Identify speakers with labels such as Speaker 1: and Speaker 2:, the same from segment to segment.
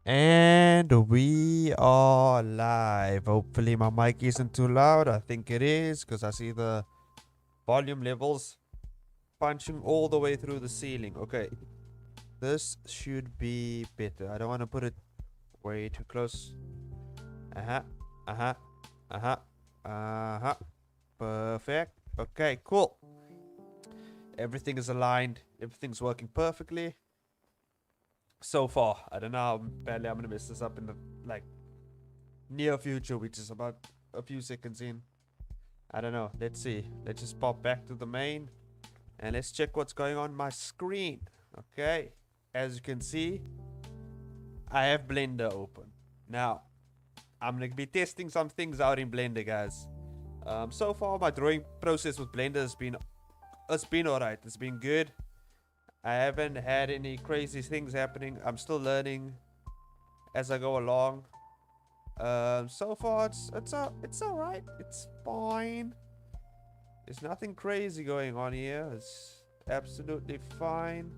Speaker 1: And we are live. Hopefully my mic isn't too loud. I think it is because I see the volume levels punching all the way through the ceiling. Okay, this should be better. I don't want to put it way too close. Uh-huh, uh-huh, uh-huh, uh-huh. Perfect. Okay, cool. Everything is aligned. Everything's working perfectly. So far, I don't know how badly I'm going to mess this up in the, near future, which is about a few seconds in. I don't know. Let's see. Let's just pop back to the main and let's check what's going on my screen. Okay. As you can see, I have Blender open. Now, I'm going to be testing some things out in Blender, guys. So far, my drawing process with Blender has been alright. It's been good. I haven't had any crazy things happening. I'm still learning as I go along. So far it's alright. It's fine. There's nothing crazy going on here. It's absolutely fine.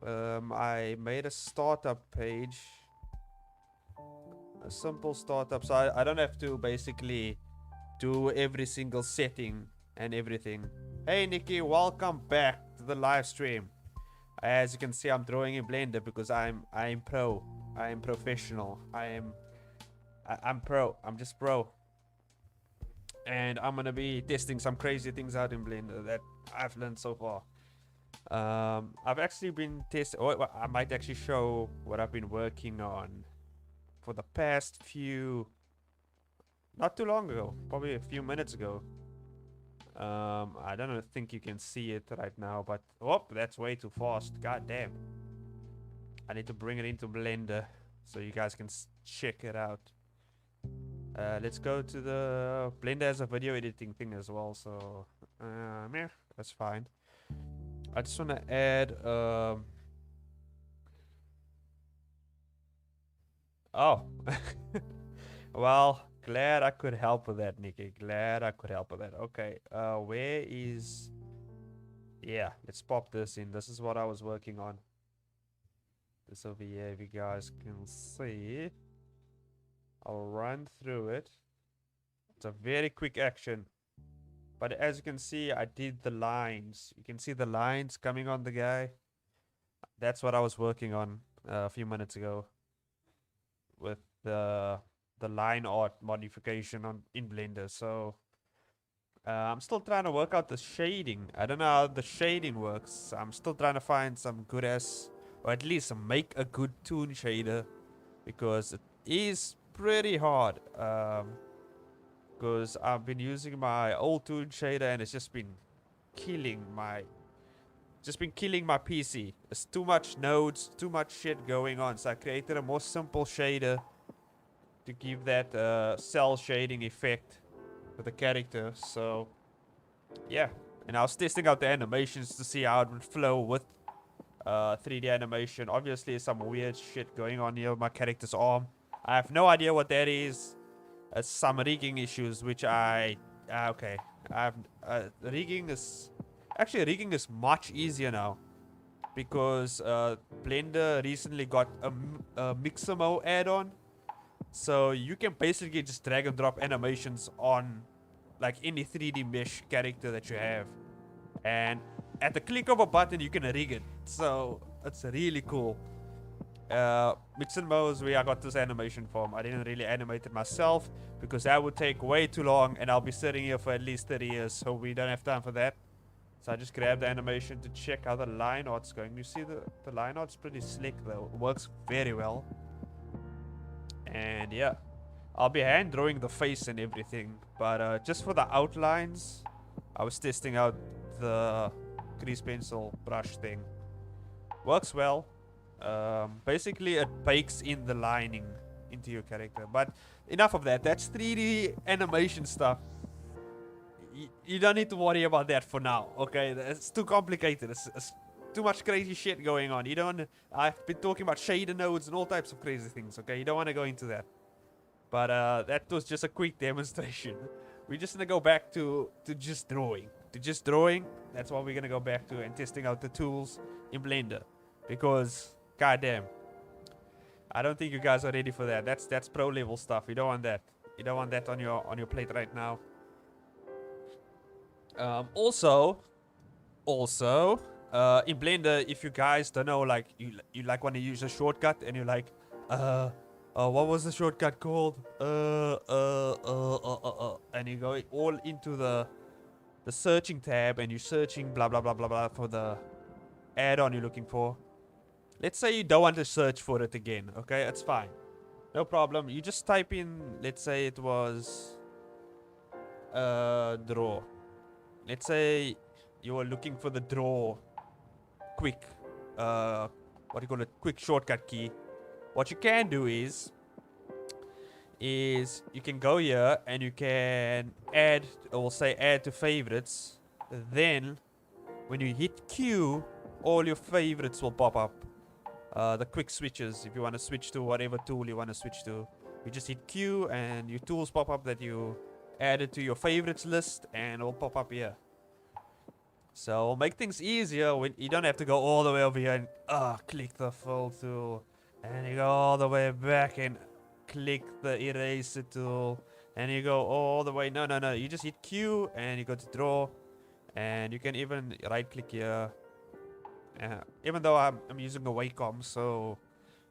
Speaker 1: I made a startup page, a simple startup, so I don't have to basically do every single setting and everything. Hey Nikki, welcome back to the live stream. As you can see, I'm drawing in Blender because I'm pro. I am professional. I'm pro. I'm just pro. And I'm gonna be testing some crazy things out in Blender that I've learned so far. I've actually been testing. Oh, I might actually show what I've been working on for the past few. Not too long ago, probably a few minutes ago. I don't think you can see it right now, but oh, that's way too fast. God damn. I need to bring it into Blender so you guys can check it out. Let's go to the Blender as a video editing thing as well, so yeah, that's fine. I just want to add oh well, glad I could help with that, Nikki. Glad I could help with that. Okay, where is, yeah, let's pop this in. This is what I was working on. This over here, if you guys can see. I'll run through it. It's a very quick action. But as you can see, I did the lines. You can see the lines coming on the guy. That's what I was working on a few minutes ago. With the line art modification in Blender. So I'm still trying to work out the shading. I don't know how the shading works. I'm still trying to find some good ass, or at least make a good toon shader, because it is pretty hard. Because I've been using my old toon shader and it's just been killing my PC. There's too much nodes, too much shit going on. So I created a more simple shader to give that cell shading effect for the character. So yeah, and I was testing out the animations to see how it would flow with 3D animation. Obviously some weird shit going on here with my character's arm. I have no idea what that is. Some rigging issues, which okay. Rigging is much easier now, because Blender recently got a Mixamo add-on, so you can basically just drag and drop animations on like any 3D mesh character that you have, and at the click of a button you can rig it. So it's really cool. Mixamo is where I got this animation from. I didn't really animate it myself because that would take way too long and I'll be sitting here for at least 30 years, so we don't have time for that. So I just grabbed the animation to check how the line art's going. You see the line art's pretty slick though. It works very well. And yeah, I'll be hand drawing the face and everything, but just for the outlines, I was testing out the grease pencil brush thing. Works well. Basically it bakes in the lining into your character. But enough of that. That's 3D animation stuff. You don't need to worry about that for now, okay? It's too complicated. It's too much crazy shit going on. I've been talking about shader nodes and all types of crazy things, okay? You don't want to go into that. But that was just a quick demonstration. We're just gonna go back to just drawing. That's what we're gonna go back to, and testing out the tools in Blender. Because goddamn, I don't think you guys are ready for that. That's pro level stuff. You don't want that. You don't want that on your plate right now. Also, in Blender, if you guys don't know, like you like want to use a shortcut and you're like, what was the shortcut called? And you go all into the searching tab and you're searching blah blah blah blah blah for the add-on you're looking for. Let's say you don't want to search for it again, okay? It's fine. No problem. You just type in, let's say it was draw. Let's say you were looking for the draw quick, what do you call it? Quick shortcut key. What you can do is you can go here and you can add, or say add to favorites. Then when you hit Q, all your favorites will pop up. The quick switches, if you want to switch to whatever tool you want to switch to, you just hit Q and your tools pop up that you added to your favorites list, and it'll pop up here. So it'll make things easier when you don't have to go all the way over here and click the fill tool, and you go all the way back and click the eraser tool, and you go all the way. No, you just hit Q and you go to draw, and you can even right click here. Even though I'm using a Wacom, so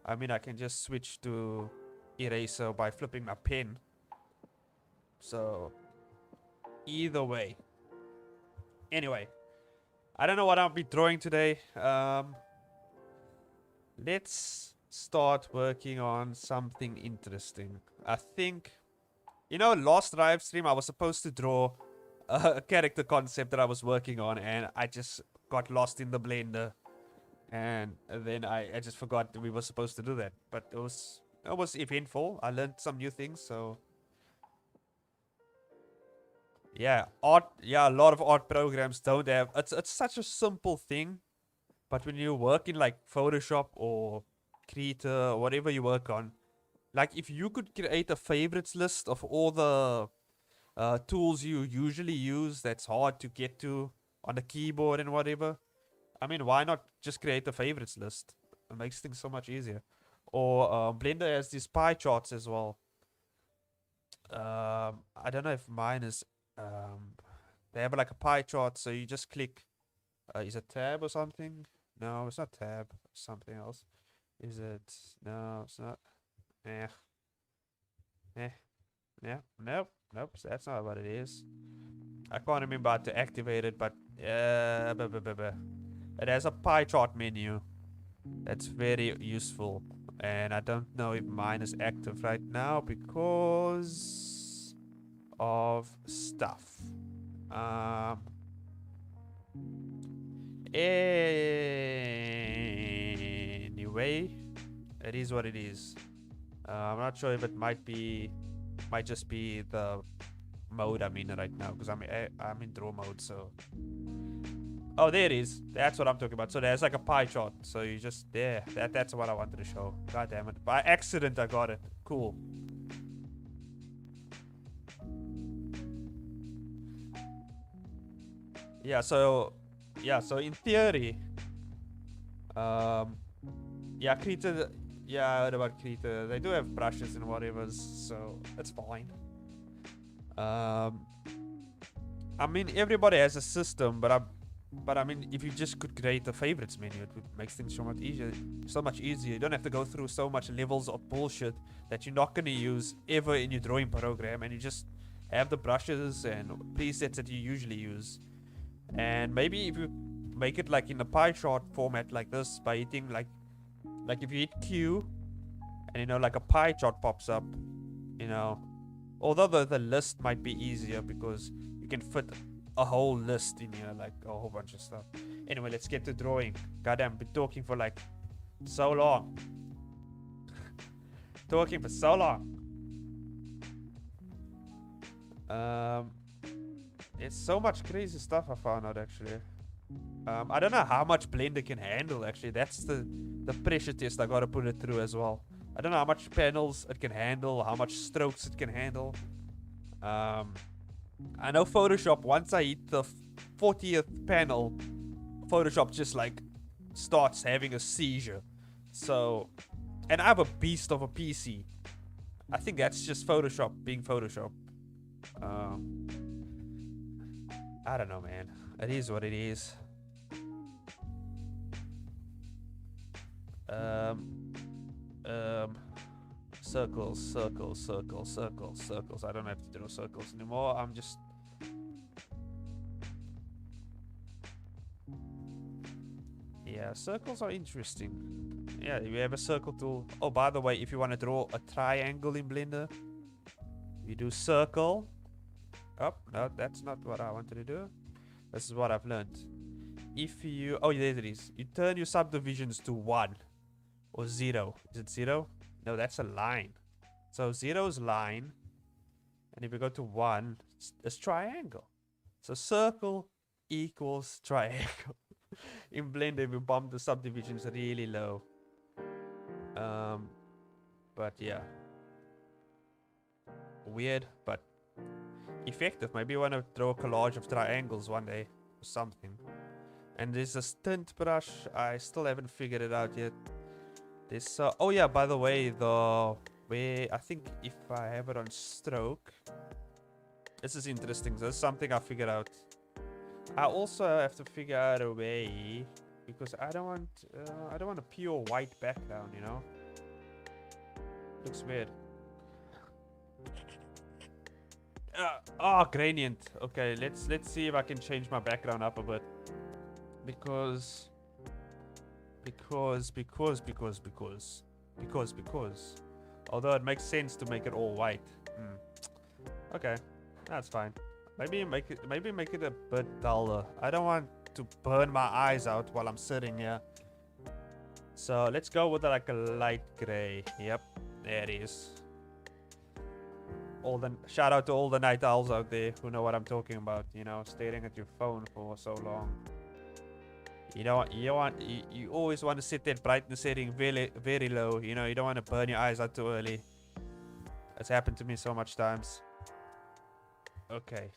Speaker 1: I mean I can just switch to eraser by flipping my pen. So either way. Anyway, I don't know what I'll be drawing today. Let's start working on something interesting. I think, you know, last live stream I was supposed to draw a character concept that I was working on, and I just got lost in the Blender, and then I just forgot that we were supposed to do that. But it was eventful. I learned some new things. So yeah, art. Yeah, a lot of art programs don't have. It's such a simple thing, but when you work in like Photoshop or Krita or whatever you work on, like if you could create a favorites list of all the tools you usually use that's hard to get to on the keyboard and whatever, I mean, why not just create a favorites list? It makes things so much easier. Or Blender has these pie charts as well. I don't know if mine is. They have like a pie chart, so you just click. Is it tab or something? No, it's not tab. It's something else. Is it? No, it's not. Yeah. Nope. That's not what it is. I can't remember how to activate it, but it has a pie chart menu. That's very useful, and I don't know if mine is active right now because of stuff. Anyway, it is what it is. I'm not sure if it might just be the mode I'm in right now, because I'm in draw mode. So oh, there it is. That's what I'm talking about. So there's like a pie chart. So you just there. That's what I wanted to show. God damn it! By accident I got it. Cool. Yeah. So in theory, yeah, Krita. Yeah, I heard about Krita. They do have brushes and whatever, so it's fine. I mean, everybody has a system, but I mean, if you just could create a favorites menu, it would make things so much easier. You don't have to go through so much levels of bullshit that you're not gonna use ever in your drawing program, and you just have the brushes and presets that you usually use. And maybe if you make it like in a pie chart format like this, by hitting like if you hit Q, and you know, like a pie chart pops up, you know. Although the list might be easier because you can fit a whole list in here, like a whole bunch of stuff. Anyway, let's get to drawing. Goddamn, been talking for like so long. Talking for so long. It's so much crazy stuff I found out actually. I don't know how much Blender can handle actually. That's the pressure test I gotta put it through as well. I don't know how much panels it can handle, how much strokes it can handle. I know Photoshop, once I hit the 40th panel, Photoshop just like starts having a seizure. So And I have a beast of a PC. I think that's just Photoshop being Photoshop. I don't know, man. It is what it is. Circles, circles, circles, circles, circles. I don't have to draw circles anymore. I'm just... Yeah, circles are interesting. Yeah, we have a circle tool. Oh, by the way, if you want to draw a triangle in Blender, you do circle. Oh, no, that's not what I wanted to do. This is what I've learned. If you... Oh, there it is. You turn your subdivisions to 1 or 0. Is it 0? No, that's a line. So 0 is line. And if we go to 1, it's triangle. So circle equals triangle. In Blender, we bump the subdivisions really low. But yeah. Weird, but effective. Maybe you want to draw a collage of triangles one day or something. And there's a tint brush. I still haven't figured it out yet. This oh yeah, by the way, I think if I have it on stroke, this is interesting. This is something I figured out. I also have to figure out a way, because I don't want a pure white background, you know. Looks weird. Gradient. Okay, let's see if I can change my background up a bit. Because although it makes sense to make it all white. Okay, that's fine. Maybe make it a bit duller. I don't want to burn my eyes out while I'm sitting here. So let's go with like a light gray. Yep, there it is. Shout out to all the night owls out there who know what I'm talking about. You know, staring at your phone for so long. You know, you always want to set that brightness setting very, very low. You know, you don't want to burn your eyes out too early. It's happened to me so much times. Okay,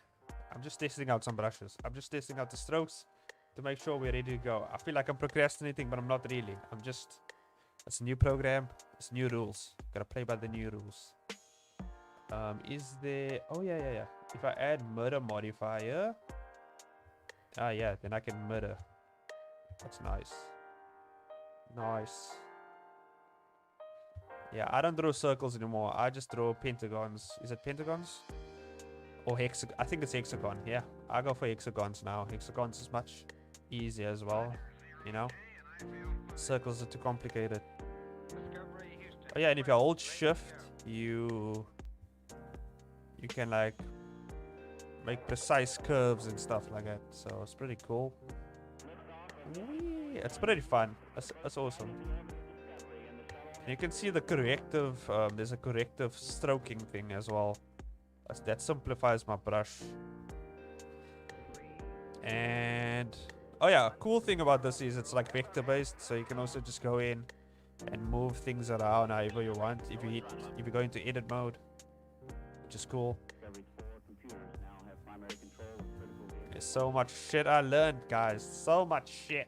Speaker 1: I'm just testing out some brushes. I'm just testing out the strokes to make sure we're ready to go. I feel like I'm procrastinating, but I'm not really. It's a new program. It's new rules. Gotta play by the new rules. Is there... Oh, yeah. If I add murder modifier... yeah, then I can murder. That's nice. Nice. Yeah, I don't draw circles anymore. I just draw pentagons. Is it pentagons? Or hexagon? I think it's hexagon. Yeah, I go for hexagons now. Hexagons is much easier as well. You know? Circles are too complicated. Oh yeah, and if you hold shift, you can like make precise curves and stuff like that. So it's pretty cool. It's pretty fun. That's awesome. And you can see the corrective. There's a corrective stroking thing as well. That simplifies my brush. And oh yeah, cool thing about this is it's like vector based, so you can also just go in and move things around however you want if you go into edit mode, which is cool. There's so much shit I learned, guys. So much shit.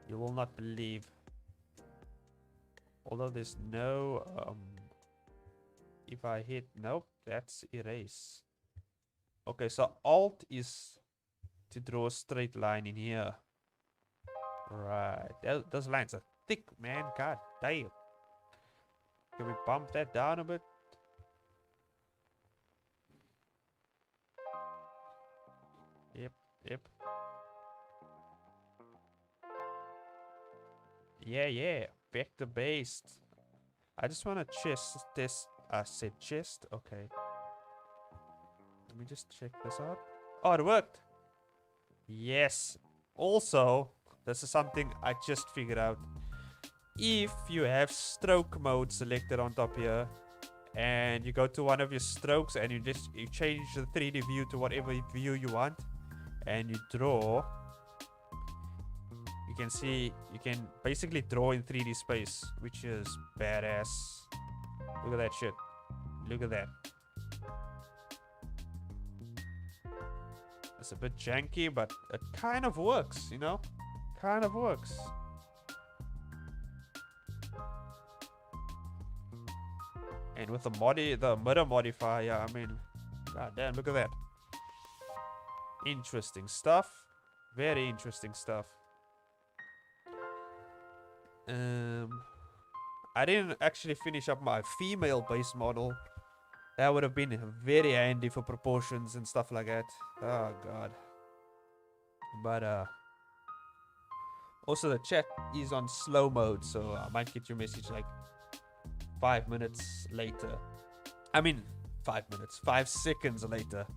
Speaker 1: You will not believe. Although there's no... if I hit... Nope, that's erase. Okay, so Alt is to draw a straight line in here. Right. Those lines are thick, man. God damn. Can we bump that down a bit? Yep. Yeah. Vector based. I just want to chest this. I said chest. Okay. Let me just check this out. Oh, it worked. Yes. Also, this is something I just figured out. If you have stroke mode selected on top here, and you go to one of your strokes and you change the 3D view to whatever view you want, and you draw, you can see you can basically draw in 3D space, which is badass. Look at that shit. Look at that. It's a bit janky, but it kind of works, you know? Kind of works. And with the mirror modifier, I mean, god damn, look at that. Interesting stuff. Very interesting stuff. I didn't actually finish up my female base model. That would have been very handy for proportions and stuff like that. Oh god. But also the chat is on slow mode, so I might get your message like 5 minutes later. I mean 5 minutes, 5 seconds later.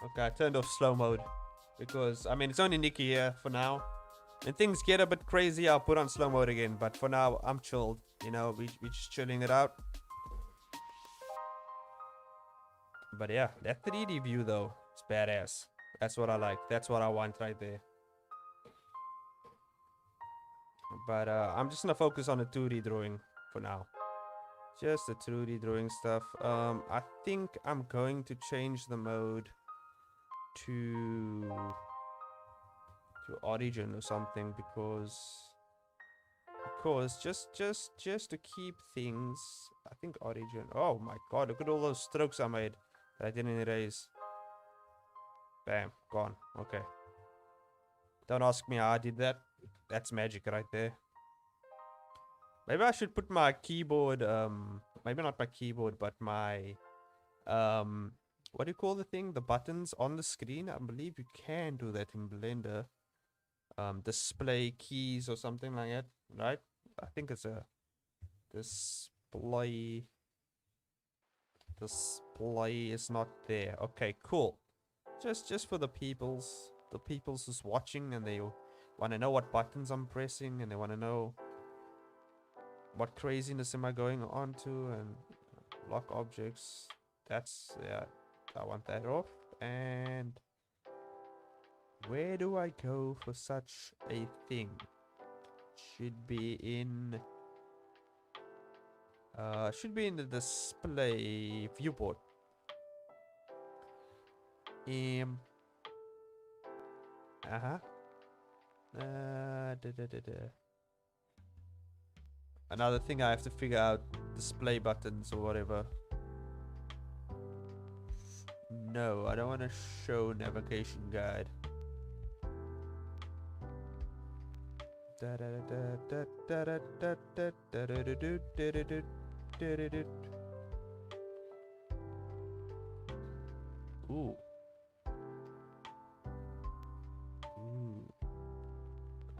Speaker 1: Okay, I turned off slow mode because, I mean, it's only Nikki here for now. When things get a bit crazy, I'll put on slow mode again. But for now, I'm chilled. You know, we're just chilling it out. But yeah, that 3D view though, it's badass. That's what I like. That's what I want right there. But I'm just gonna focus on the 2D drawing for now. Just the 2D drawing stuff. I think I'm going to change the mode to origin or something because just to keep things. I think origin. Oh my god, look at all those strokes I made that I didn't erase. Bam, gone. Okay, don't ask me how I did that. That's magic right there. Maybe I should put my keyboard, maybe not my keyboard, but my what do you call the thing, the buttons on the screen. I believe you can do that in Blender. Display keys or something like that, right? I think it's a display is not there. Okay, cool. Just for the peoples who's watching and they want to know what buttons I'm pressing and they want to know what craziness am I going on to and lock objects. That's, yeah, I want that off. And where do I go for such a thing? Should be in the display viewport. Another thing I have to figure out, display buttons or whatever. No, I don't want to show navigation guide. Ooh.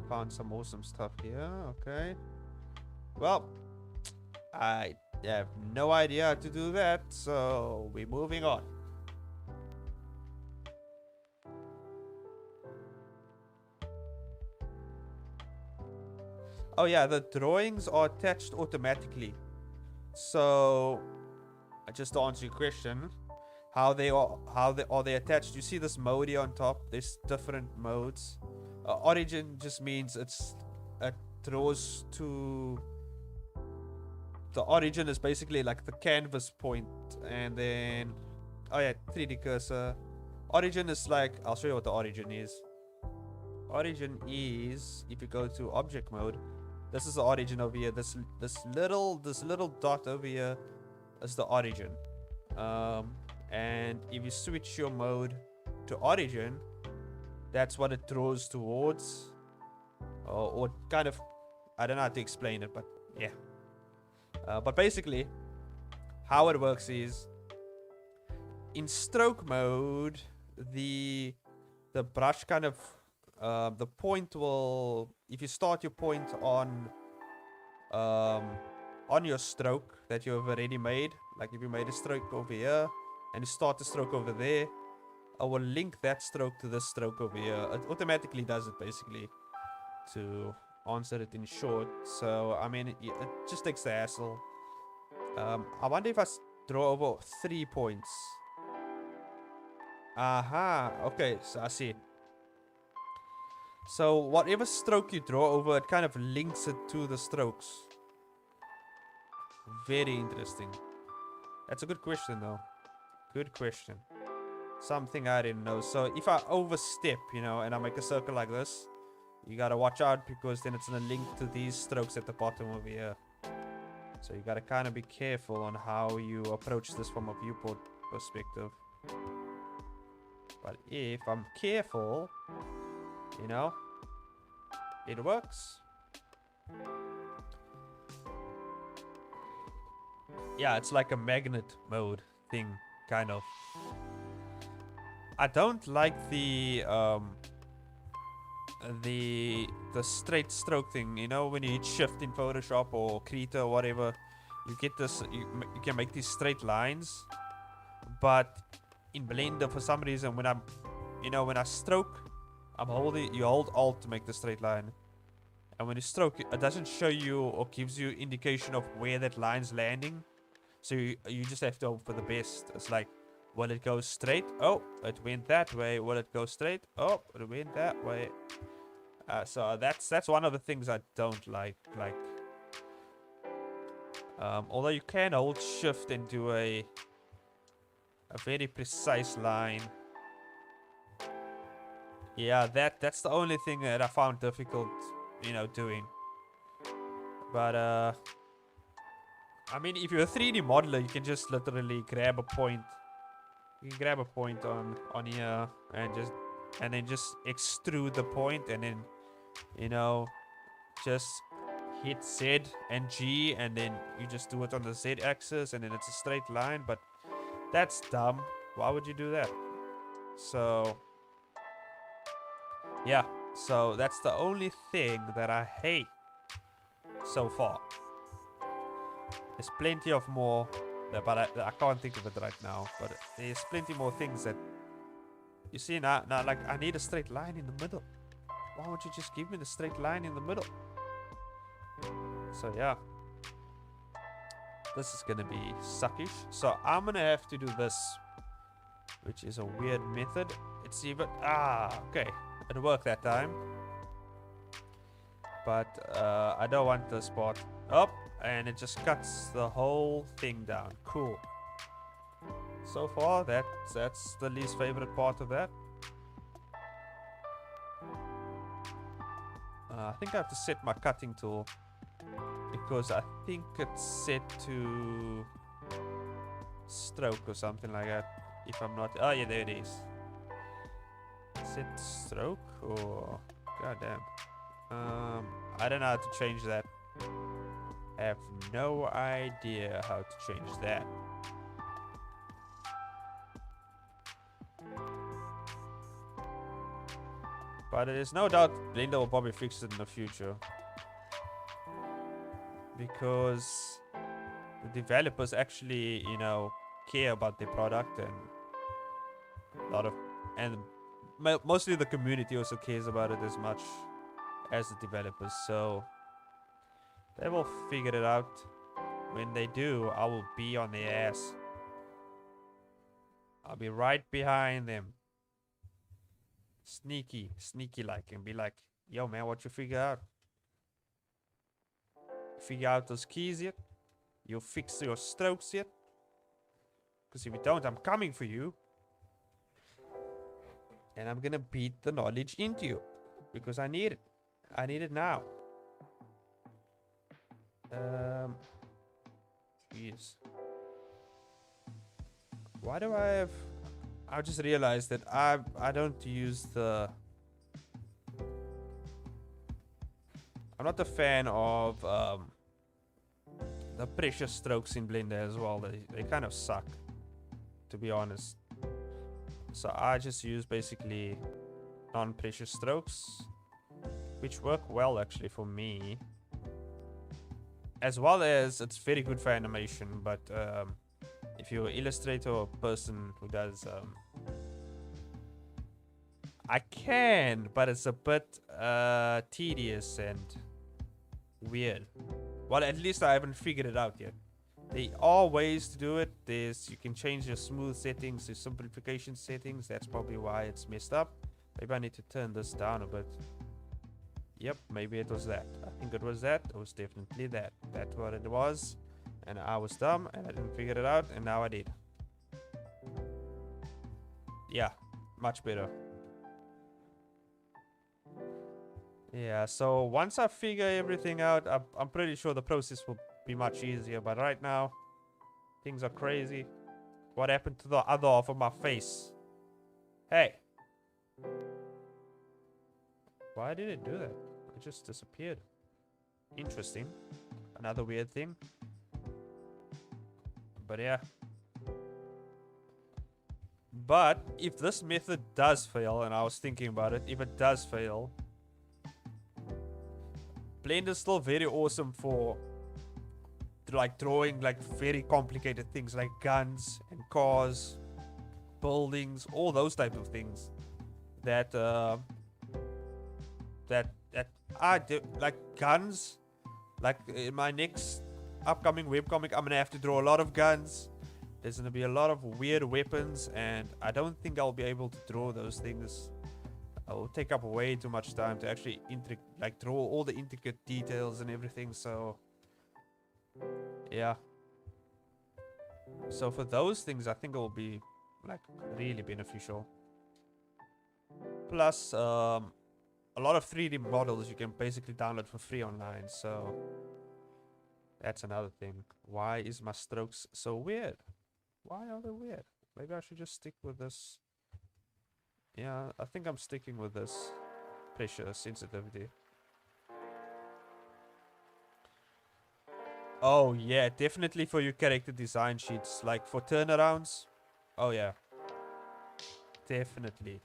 Speaker 1: Found some awesome stuff here. Okay. Well, I have no idea how to do that, so we're moving on. Oh yeah, the drawings are attached automatically. So, just to answer your question, how they are they attached? You see this mode here on top? There's different modes. Origin just means it draws to. The origin is basically like the canvas point, and then, oh yeah, 3D cursor. Origin is like, I'll show you what the origin is. Origin is, if you go to object mode, this is the origin over here. This little dot over here is the origin. And if you switch your mode to origin, that's what it draws towards. Or kind of, I don't know how to explain it, but yeah. But basically, how it works is, in stroke mode, the brush kind of, the point will, if you start your point on your stroke that you have already made, like if you made a stroke over here and you start the stroke over there, I will link that stroke to this stroke over here. It automatically does it, basically, to answer it in short. So I mean, it just takes the hassle. I wonder if I draw over 3 points. Aha, okay, so I see. So whatever stroke you draw over, it kind of links it to the strokes. Very interesting. That's a good question though. Good question. Something I didn't know. So if I overstep, you know, and I make a circle like this, you gotta watch out because then it's gonna link to these strokes at the bottom over here. So you gotta kind of be careful on how you approach this from a viewport perspective. But if I'm careful, you know, it works. Yeah, it's like a magnet mode thing, kind of. I don't like the straight stroke thing. You know, when you hit shift in Photoshop or Krita or whatever, you get this. You can make these straight lines, but in Blender, for some reason, when when I stroke, you hold Alt to make the straight line. And when you stroke, it doesn't show you or gives you indication of where that line's landing. So you just have to hope for the best. It's like, will it go straight? Oh, it went that way. Will it go straight? Oh, it went that way. So that's one of the things I don't like. Although you can hold shift and do a very precise line. Yeah, that's the only thing that I found difficult, doing. But I mean, if you're a 3D modeler, you can just literally grab a point. You can grab a point on here and then just extrude the point, and then just hit Z and G, and then you just do it on the Z axis, and then it's a straight line. But that's dumb. Why would you do that? So yeah, so that's the only thing that I hate so far. There's plenty of more, but I can't think of it right now. But there's plenty more things that you see now. Like, I need a straight line in the middle. Why won't you just give me the straight line in the middle? So yeah, this is gonna be suckish. So I'm gonna have to do this, which is a weird method. It's even okay. It worked that time, but I don't want this part up, and it just cuts the whole thing down. Cool. So far, that's the least favorite part of that. I think I have to set my cutting tool, because I think it's set to stroke or something like that. If I'm not, oh yeah, there it is. Set stroke or goddamn. I don't know how to change that. I have no idea how to change that. But there's no doubt Blender will probably fix it in the future, because the developers actually, care about their product, and mostly the community also cares about it as much as the developers. So they will figure it out. When they do, I will be on their ass. I'll be right behind them. Sneaky like, and be like, yo man, what you figure out? Figure out those keys yet? You fix your strokes yet? Because if you don't, I'm coming for you. And I'm gonna beat the knowledge into you. Because I need it. I need it now. Jeez. Why do I have... I just realized that I don't use the... I'm not a fan of the pressure strokes in Blender as well. They kind of suck, to be honest. So I just use basically non-pressure strokes, which work well actually for me. As well as it's very good for animation, but if you're an illustrator or a person who does... I can, but it's a bit tedious and weird. Well, at least I haven't figured it out yet. There are ways to do it. You can change your smooth settings to simplification settings. That's probably why it's messed up. Maybe I need to turn this down a bit. Yep, maybe it was that. I think it was that. It was definitely that. That's what it was. And I was dumb and I didn't figure it out, and now I did. Yeah, much better. Yeah, so once I figure everything out, I'm pretty sure the process will be much easier. But right now, things are crazy. What happened to the other half of my face? Hey. Why did it do that? It just disappeared. Interesting. Another weird thing. But yeah. But if this method does fail, and I was thinking about it, if it does fail, Blender's still very awesome for like drawing like very complicated things like guns and cars, buildings, all those type of things that that I do, like guns. Like in my next upcoming webcomic, I'm gonna have to draw a lot of guns. There's gonna be a lot of weird weapons, and I don't think I'll be able to draw those things. I will take up way too much time to actually like draw all the intricate details and everything. So yeah. So for those things, I think it will be like really beneficial. Plus, a lot of 3D models you can basically download for free online. So that's another thing. Why is my strokes so weird? Why are they weird? Maybe I should just stick with this. Yeah, I think I'm sticking with this pressure sensitivity. Oh yeah, definitely for your character design sheets, like for turnarounds. Oh yeah, definitely.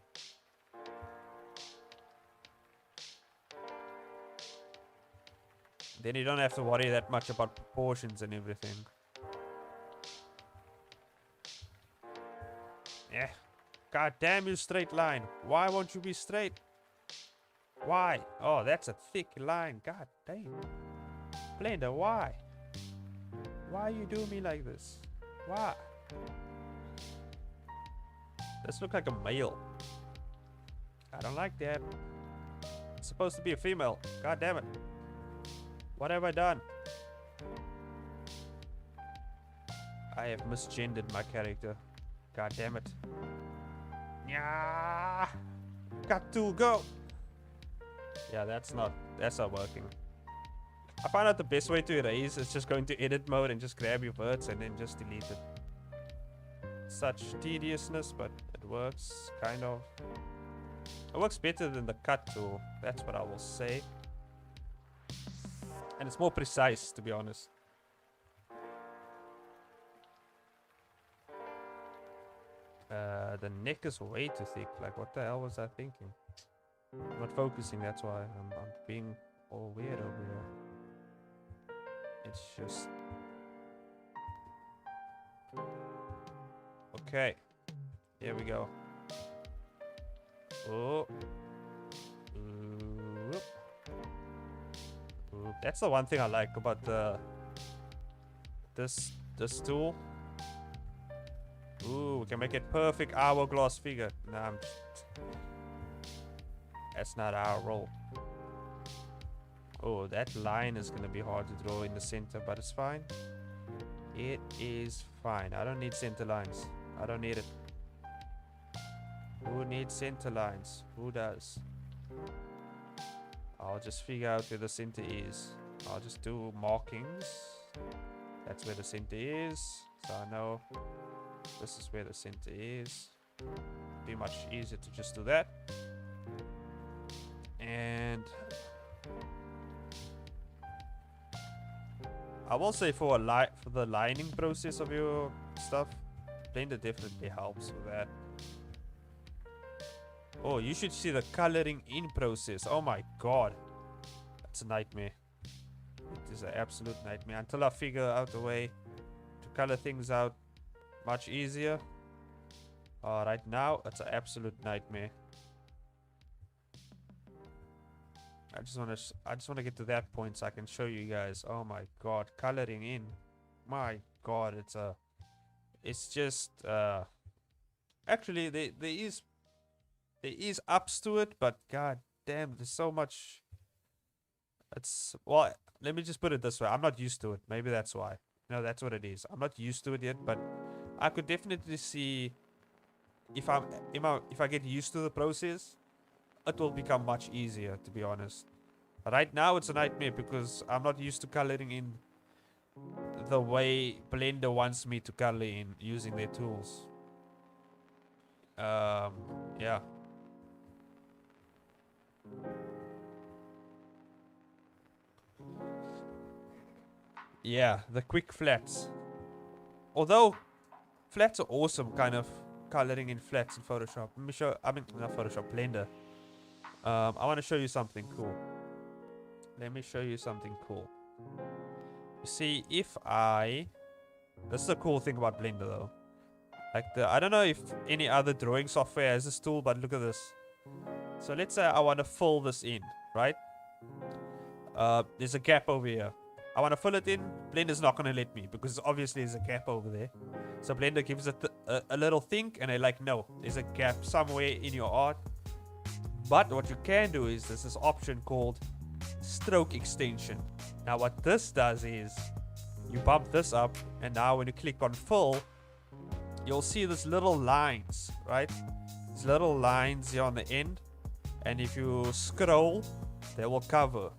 Speaker 1: Then you don't have to worry that much about proportions and everything. Yeah. God damn you, straight line. Why won't you be straight? Why? Oh, that's a thick line. God damn. Blender, why? Why you do me like this? Why? This looks like a male. I don't like that. It's supposed to be a female. God damn it. What have I done? I have misgendered my character. God damn it. Yeah. Got to go. Yeah, that's not working. I found out the best way to erase is just going to edit mode and just grab your words and then just delete it. Such tediousness, but it works, kind of. It works better than the cut tool, that's what I will say. And it's more precise, to be honest. The neck is way too thick. Like, what the hell was I thinking? I'm not focusing, that's why I'm being all weird over here. It's just... Okay. Here we go. Oh. Oop. Oop. That's the one thing I like about this tool. Ooh, we can make it perfect hourglass figure. Nah, that's not our role. Oh, that line is gonna be hard to draw in the center, but it's fine. It is fine. I don't need center lines. I don't need it. Who needs center lines? Who does? I'll just figure out where the center is. I'll just do markings. That's where the center is. So I know this is where the center is. Be much easier to just do that. And I will say for the lining process of your stuff, Blender definitely helps with that. Oh, you should see the coloring in process. Oh my god. That's a nightmare. It is an absolute nightmare. Until I figure out a way to color things out much easier. Right now, it's an absolute nightmare. I just want to get to that point so I can show you guys. Oh my god, coloring in. My god, it's just actually there is ups to it, but god damn, there's so much It's, well, let me just put it this way. I'm not used to it. Maybe that's why. No, that's what it is. I'm not used to it yet, but I could definitely see if if I get used to the process, it will become much easier, to be honest. Right now it's a nightmare because I'm not used to coloring in the way Blender wants me to color in using their tools. Yeah. Yeah, the quick flats. Although flats are awesome, kind of coloring in flats in Photoshop. Let me show. I mean, not Photoshop, Blender. I want to show you something cool. Let me show you something cool. You see, if I, this is a cool thing about Blender though. Like I don't know if any other drawing software has this tool, but look at this. So let's say I want to fill this in, right? There's a gap over here. I want to fill it in. Blender's not going to let me because obviously there's a gap over there. So Blender gives it a little think and they're like, no, there's a gap somewhere in your art. But what you can do is there's this option called stroke extension. Now what this does is you bump this up and now when you click on fill, you'll see these little lines, right? These little lines here on the end. And if you scroll, they will cover.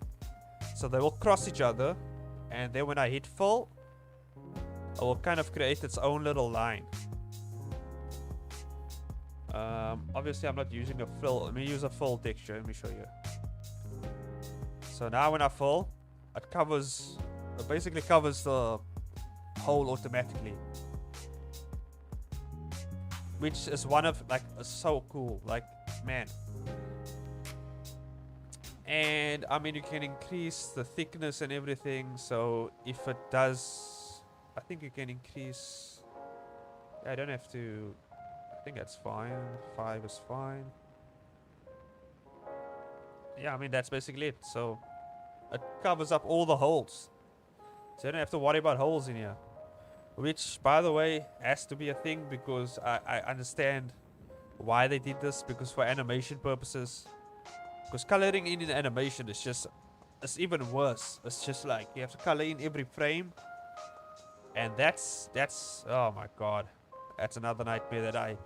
Speaker 1: So they will cross each other. And then when I hit fill, it will kind of create its own little line. Obviously, I'm not using a fill. Let me use a fill texture. Let me show you. So now when I fill, it basically covers the hole automatically. Which is one of, like, so cool. Like, man. And I mean, you can increase the thickness and everything. So if it does, I think you can increase. I don't have to. I think that's fine. 5 is fine. Yeah, I mean, that's basically it. So it covers up all the holes. So you don't have to worry about holes in here. Which, by the way, has to be a thing because I understand why they did this. Because for animation purposes. Because coloring in animation is just, it's even worse. It's just like you have to color in every frame. And that's, oh my god. That's another nightmare that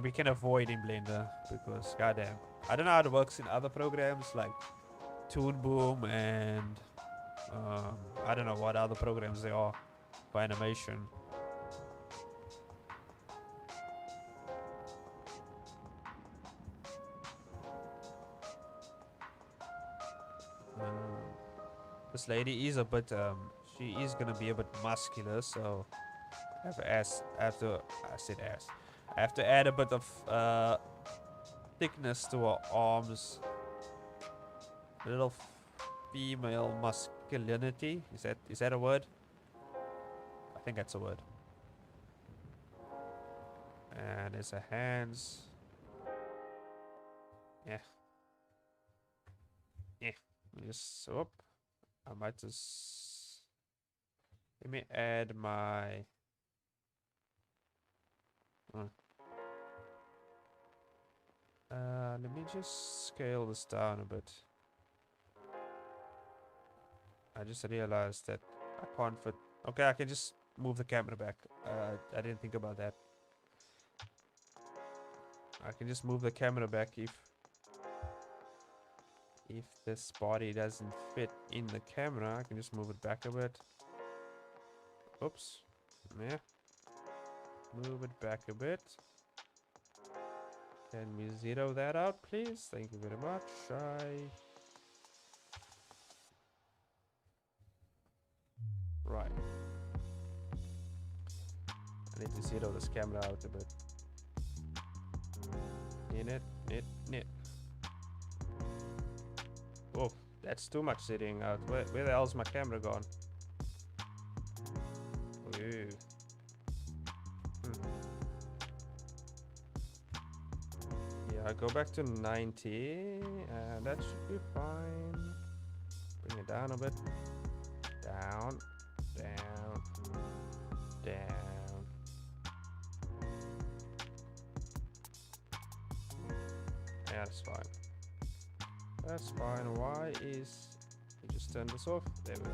Speaker 1: we can avoid in Blender. Because, goddamn. I don't know how it works in other programs like Toon Boom and I don't know what other programs there are for animation. This lady is a bit, she is gonna be a bit muscular, so I have to add a bit of thickness to her arms. A little female masculinity. Is that a word? I think that's a word. And there's her hands. Yeah. Yeah. Just whoop. I might just let me add my let me just scale this down a bit. I just realized that I can't fit. Okay, I can just move the camera back. I didn't think about that. I can just move the camera back if this body doesn't fit in the camera. I can just move it back a bit. Oops. Yeah. Move it back a bit. Can we zero that out, please? Thank you very much. Right. I need to zero this camera out a bit. Knit. Oh, that's too much zeroing out. Where the hell's my camera gone? Ooh. Yeah, go back to 90, and that should be fine. Bring it down a bit. Down. Yeah, that's fine. That's fine. Why is it just turn this off. There we go.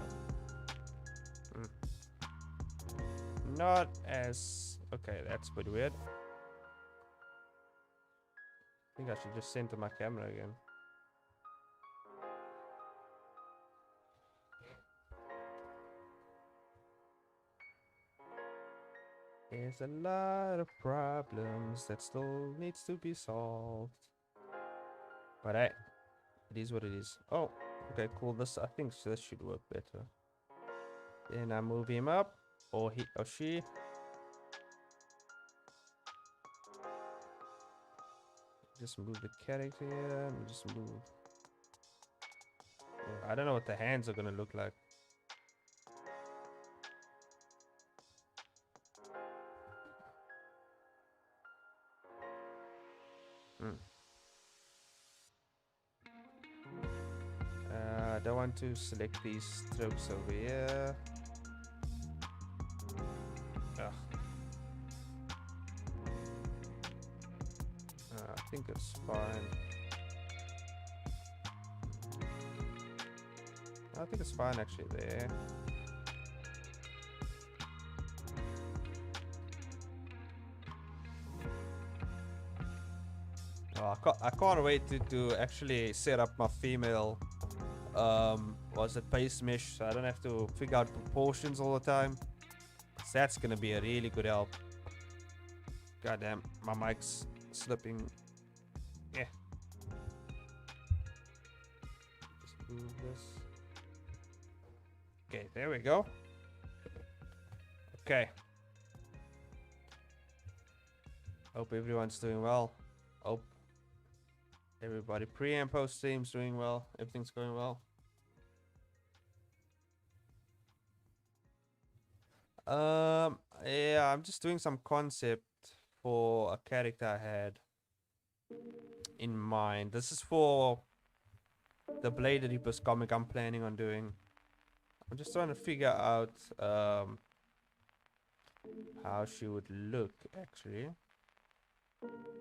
Speaker 1: Not as... Okay, that's a bit weird. I think I should just center my camera again. There's a lot of problems that still needs to be solved. But hey, it is what it is. Oh, okay, cool. This, I think this should work better. Then I move him up, or he or she. Just move the character here, and just move. Oh, I don't know what the hands are gonna look like. I don't want to select these strokes over here. Ugh. I think it's fine. I think it's fine actually there. Oh, I can't wait to actually set up my female was it base mesh, so I don't have to figure out proportions all the time. So that's gonna be a really good help. Goddamn, my mic's slipping. Yeah. Just move this. Okay, there we go. Okay. Hope everyone's doing well. Hope everybody pre and post streams doing well. Everything's going well. Yeah, I'm just doing some concept for a character I had in mind. This is for the Blade Reapers comic I'm planning on doing. I'm just trying to figure out how she would look actually.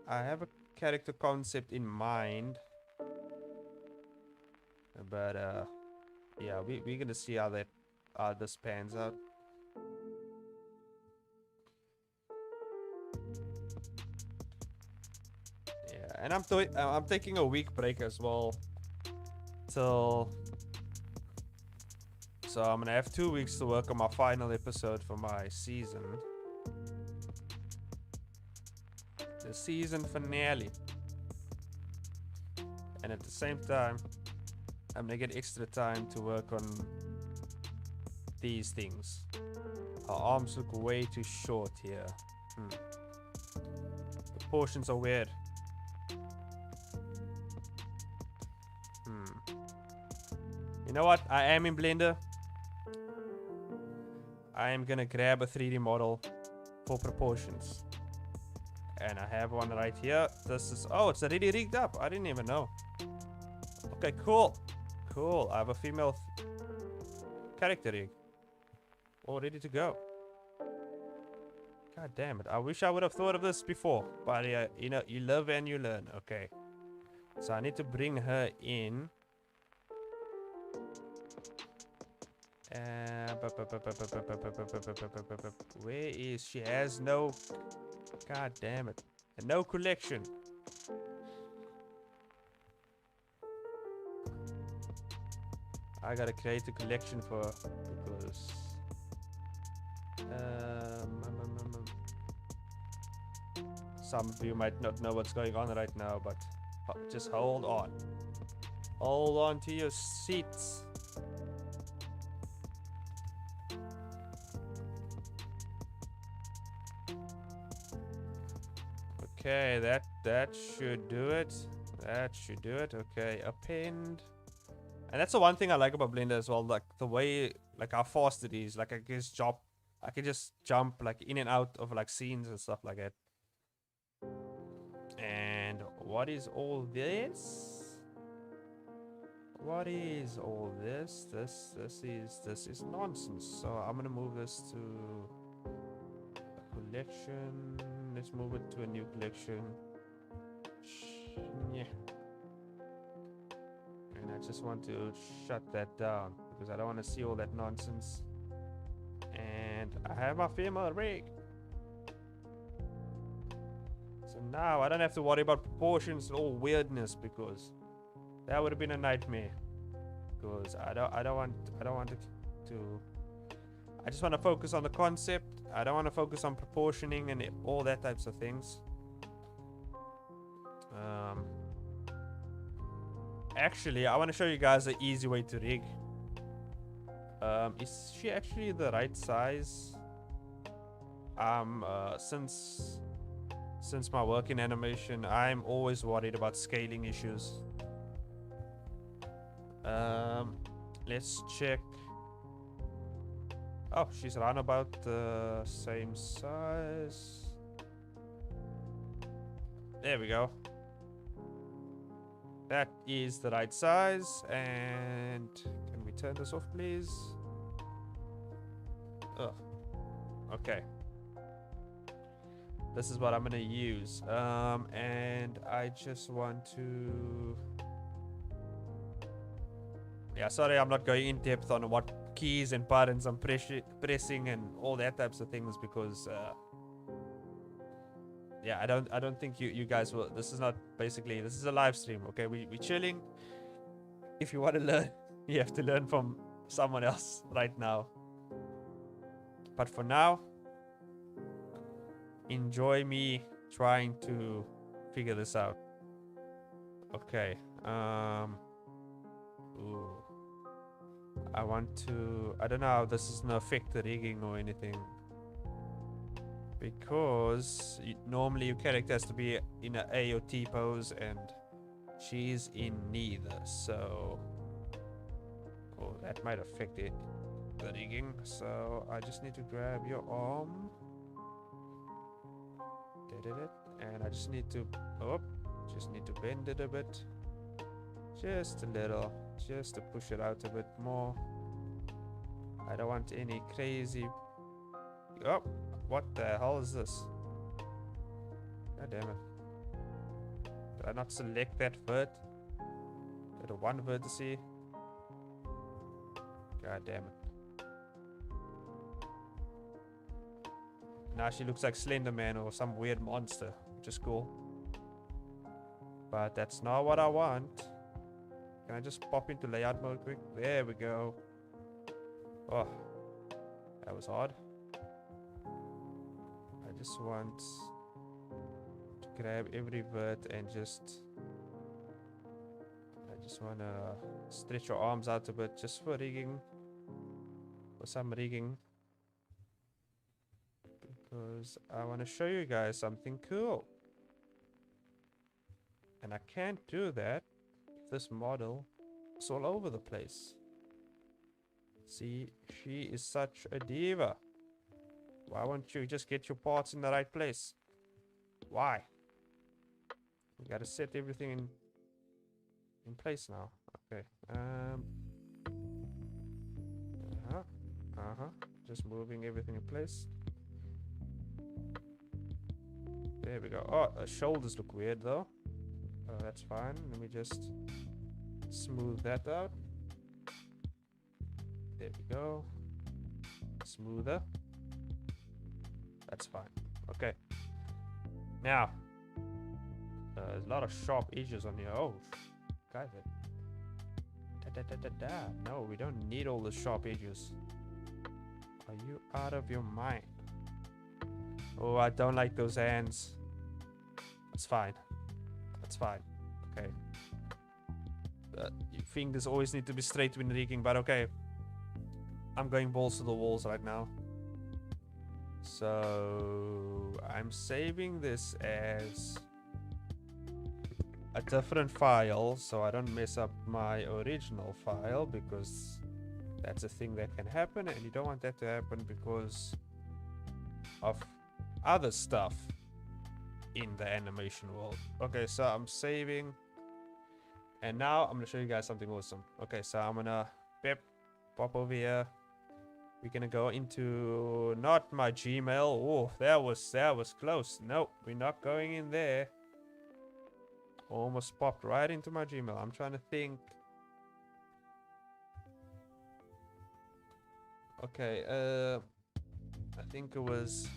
Speaker 1: I have a character concept in mind, but yeah, we're gonna see how this pans out. Yeah, and I'm taking a week break as well till, so I'm gonna have 2 weeks to work on my final episode for my season. The season finale. And at the same time, I'm gonna get extra time to work on these things. Our arms look way too short here. The portions are weird. You know what? I am in Blender. I am gonna grab a 3D model for proportions. And I have one right here. This is... Oh, it's already rigged up. I didn't even know. Okay, cool. Cool. I have a female character rig. All ready to go. God damn it. I wish I would have thought of this before. But you know, you live and you learn. Okay. So I need to bring her in. Where is she? Has no... God damn it. And no collection. I gotta create a collection for her because some of you might not know what's going on right now, but just hold on. Hold on to your seats. Okay, that should do it. That should do it. Okay, append. And that's the one thing I like about Blender as well, like the way, like how fast it is. Like I can just jump like in and out of like scenes and stuff like that. And what is all this? What is all this? This is nonsense. So I'm gonna move this to a collection. Let's move it to a new collection. Yeah. And I just want to shut that down because I don't want to see all that nonsense. And I have my female rig. So now I don't have to worry about proportions or weirdness, because that would have been a nightmare. Because I don't want it to. I just want to focus on the concept. I don't want to focus on proportioning and all that types of things. Actually, I want to show you guys an easy way to rig. Is she actually the right size? Since my work in animation, I'm always worried about scaling issues. Let's check. Oh, she's around about the same size. There we go. That is the right size. And can we turn this off, please? Ugh. Okay. This is what I'm gonna use. And I just want to. Yeah, sorry, I'm not going in depth on what keys and buttons I'm pressing and all that types of things, because yeah, I don't think you guys will. This is not basically, this is a live stream, okay? We chilling. If you want to learn, you have to learn from someone else right now. But for now, enjoy me trying to figure this out. Okay. Ooh. I want to. I don't know how this is gonna affect the rigging or anything, because normally your character has to be in an A or T pose, and she's in neither. So, oh, that might affect it, the rigging. So I just need to grab your arm. Did it? And I just need to. Oh, just need to bend it a bit. Just a little, just to push it out a bit more. I don't want any crazy. Oh, what the hell is this? God damn it. Did I not select that vert? The one vertice? God damn it. Now she looks like Slender Man or some weird monster, which is cool. But that's not what I want. Can I just pop into layout mode quick? There we go. Oh, that was hard. I just want to grab every vert and just. I just want to stretch your arms out a bit just for rigging. For some rigging. Because I want to show you guys something cool. And I can't do that if this model is all over the place. See, she is such a diva. Why won't you just get your parts in the right place? Why? You gotta set everything in place now. Okay. Just moving everything in place. There we go. Oh, the shoulders look weird though. That's fine. Let me just smooth that out. There we go. Smoother. That's fine. Okay. Now, there's a lot of sharp edges on here. Oh, guys. No, we don't need all the sharp edges. Are you out of your mind? Oh, I don't like those hands. It's fine. That's fine. Okay. Your fingers always need to be straight when rigging, but okay. I'm going balls to the walls right now. So I'm saving this as a different file so I don't mess up my original file, because that's a thing that can happen and you don't want that to happen because of other stuff in the animation world. Okay, so I'm saving, and now I'm gonna show you guys something awesome. Okay, so I'm gonna pop over here. We're gonna go into not my Gmail. Oh, that was close. No, we're not going in there. Almost popped right into my Gmail. I'm trying to think. Okay, I think it was...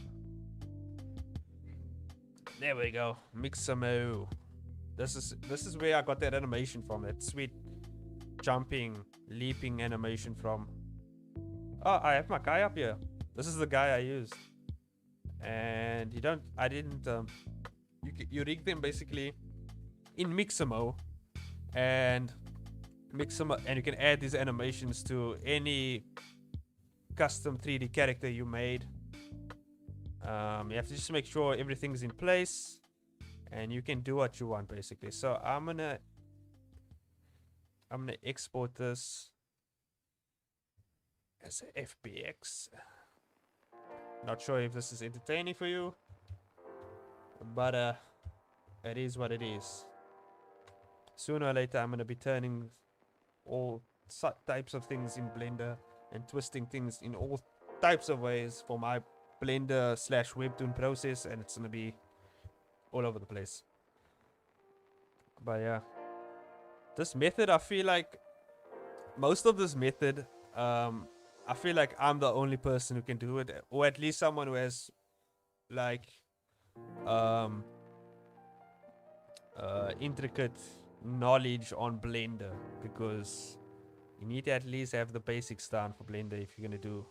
Speaker 1: There we go. Mixamo. This is where I got that animation from. That sweet jumping, leaping animation from. Oh, I have my guy up here. This is the guy I used. And I didn't, you rig them basically in Mixamo. And you can add these animations to any custom 3D character you made. You have to just make sure everything's in place, and you can do what you want basically. So I'm gonna export this as a FBX. Not sure if this is entertaining for you, but it is what it is. Sooner or later I'm gonna be turning all types of things in Blender and twisting things in all types of ways for my Blender / Webtoon process, and it's gonna be all over the place. But yeah, this method, I feel like most of this method, I feel like I'm the only person who can do it, or at least someone who has like intricate knowledge on Blender, because you need to at least have the basics down for Blender if you're gonna do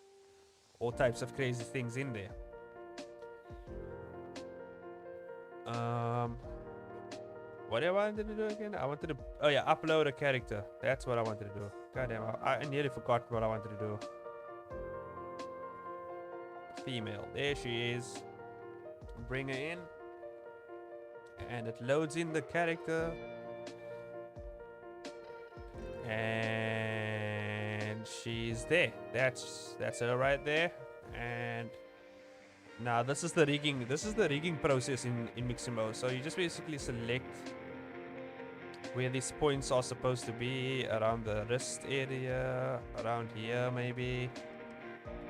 Speaker 1: all types of crazy things in there. What I wanted to do again? I wanted to, oh yeah, upload a character. That's what I wanted to do. Goddamn, I nearly forgot what I wanted to do. Female, there she is. Bring her in, and it loads in the character, and she's there. That's her right there. And now this is the rigging. This is the rigging process in Mixamo. So you just basically select where these points are supposed to be, around the wrist area, around here maybe.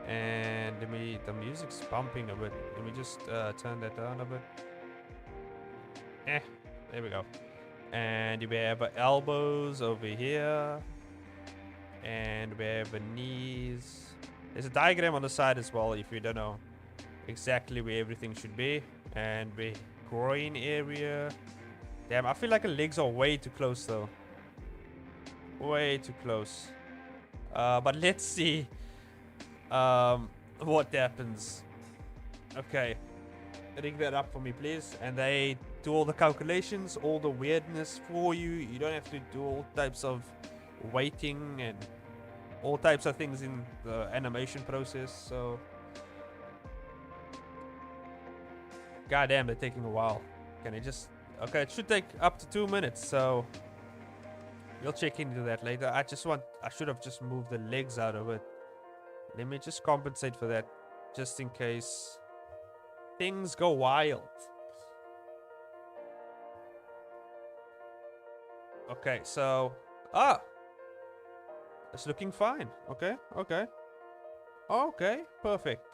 Speaker 1: And the music's bumping a bit. Let me just turn that down a bit. There we go. And we have elbows over here, and we have knees. There's a diagram on the side as well if you don't know exactly where everything should be. And the groin area. Damn, I feel like the legs are way too close though. Way too close. But let's see what happens. Okay, rig that up for me please. And they do all the calculations, all the weirdness for you. You don't have to do all types of weighting and all types of things in the animation process. So goddamn, they're taking a while. Can I just... Okay, it should take up to 2 minutes, so we'll check into that later. I should have just moved the legs out of it. Let me just compensate for that, just in case things go wild. Okay, so... it's looking fine. Okay. Okay, perfect.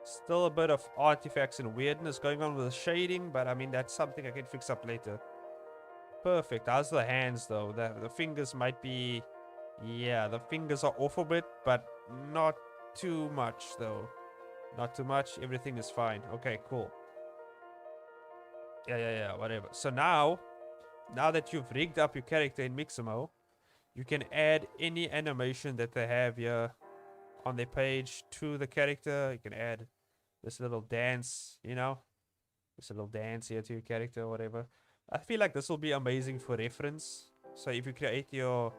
Speaker 1: Still a bit of artifacts and weirdness going on with the shading, but I mean, that's something I can fix up later. Perfect. How's the hands though? The fingers might be... Yeah, the fingers are off a bit, but not too much though. Not too much. Everything is fine. Okay, cool. Yeah, whatever. So now that you've rigged up your character in Mixamo, you can add any animation that they have here on their page to the character. You can add this little dance, you know, this little dance here to your character or whatever. I feel like this will be amazing for reference. So if you create your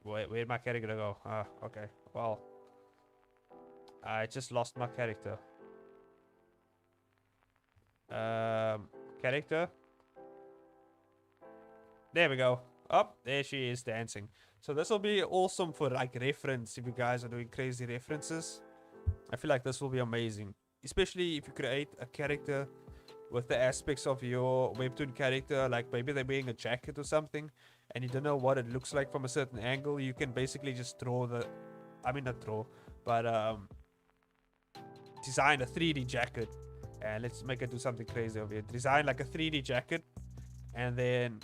Speaker 1: where'd my character go? Okay, well, I just lost my character. Character, there we go. There she is dancing. So this will be awesome for like reference if you guys are doing crazy references. I feel like this will be amazing, especially if you create a character with the aspects of your Webtoon character, like maybe they're wearing a jacket or something and you don't know what it looks like from a certain angle. You can basically just draw the, I mean not draw, but design a 3D jacket. And let's make it do something crazy over here. Design like a 3D jacket and then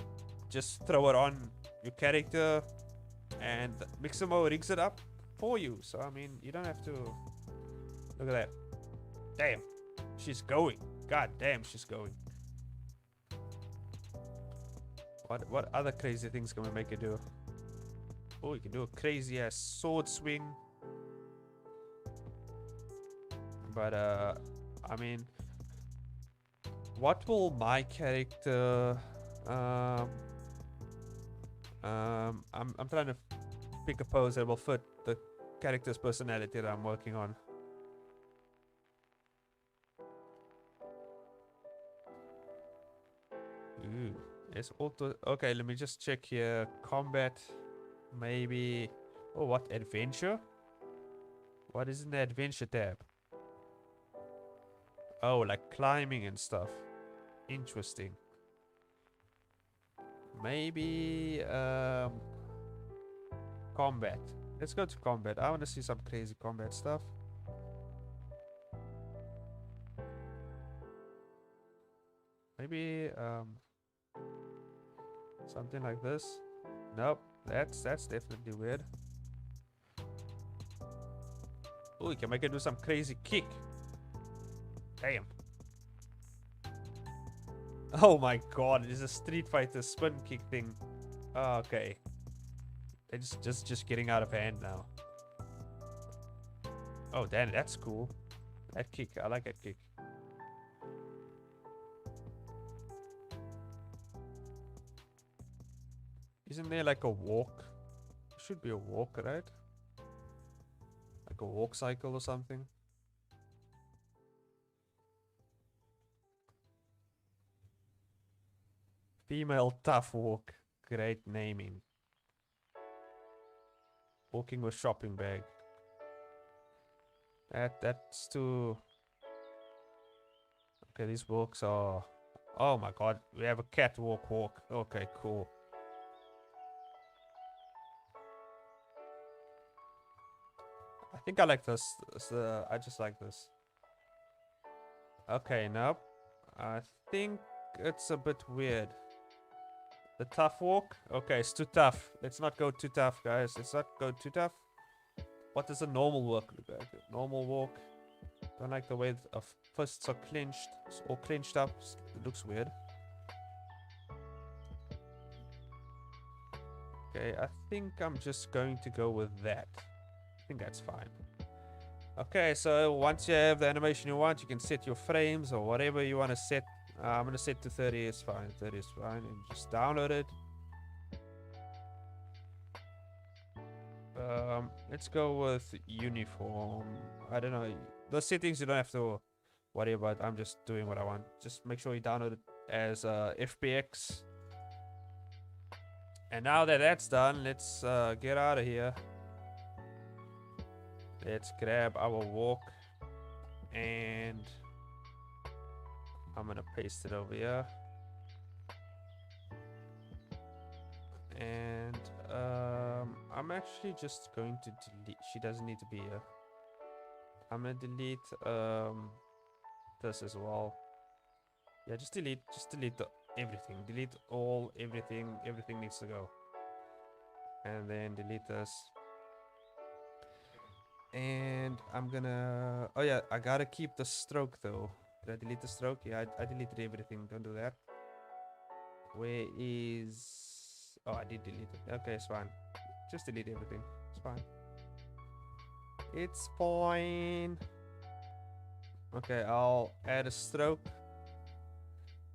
Speaker 1: just throw it on your character And Mixamo rigs it up for you. So I mean, you don't have to. Look at that. Damn, she's going. God damn, she's going. What other crazy things can we make it do? Oh, you can do a crazy ass sword swing. But I mean, what will my character? I'm trying to pick a pose that will fit the character's personality that I'm working on. Ooh, it's auto. Okay, let me just check here. Combat, maybe. Oh, what adventure? What is in the adventure tab? Oh, like climbing and stuff. Interesting. Maybe combat. Let's go to combat. I want to see some crazy combat stuff. Maybe something like this. Nope, that's definitely weird. Oh, you can make it do some crazy kick. Damn. Oh my god, it is a Street Fighter spin kick thing. Oh, okay. It's just getting out of hand now. Oh damn, that's cool. That kick, I like that kick. Isn't there like a walk? Should be a walk, right? Like a walk cycle or something. Female tough walk. Great naming. Walking with shopping bag. That's too... Okay, these walks are... Oh my god, we have a catwalk walk. Okay, cool. I think I like this. I just like this. Okay, nope. I think it's a bit weird. The tough walk? Okay, it's too tough. Let's not go too tough, guys. Let's not go too tough. What does a normal walk look like? Normal walk. Don't like the way the fists are clenched or clenched up. It looks weird. Okay, I think I'm just going to go with that. I think that's fine. Okay, so once you have the animation you want, you can set your frames or whatever you want to set. I'm going to set to 30, it's fine. 30 is fine. And just download it. Let's go with uniform. I don't know. The settings you don't have to worry about. I'm just doing what I want. Just make sure you download it as FBX. And now that that's done, let's get out of here. Let's grab our walk. And I'm gonna paste it over here. And I'm actually just going to delete. She doesn't need to be here. I'm gonna delete this as well. Yeah, just delete everything. Delete everything. Everything needs to go. And then delete this. And I'm gonna... Oh yeah, I gotta keep the stroke though. Did I delete the stroke? Yeah, I deleted everything. Don't do that. Where is... Oh, I did delete it. Okay, it's fine. Just delete everything. It's fine. It's fine. Okay, I'll add a stroke.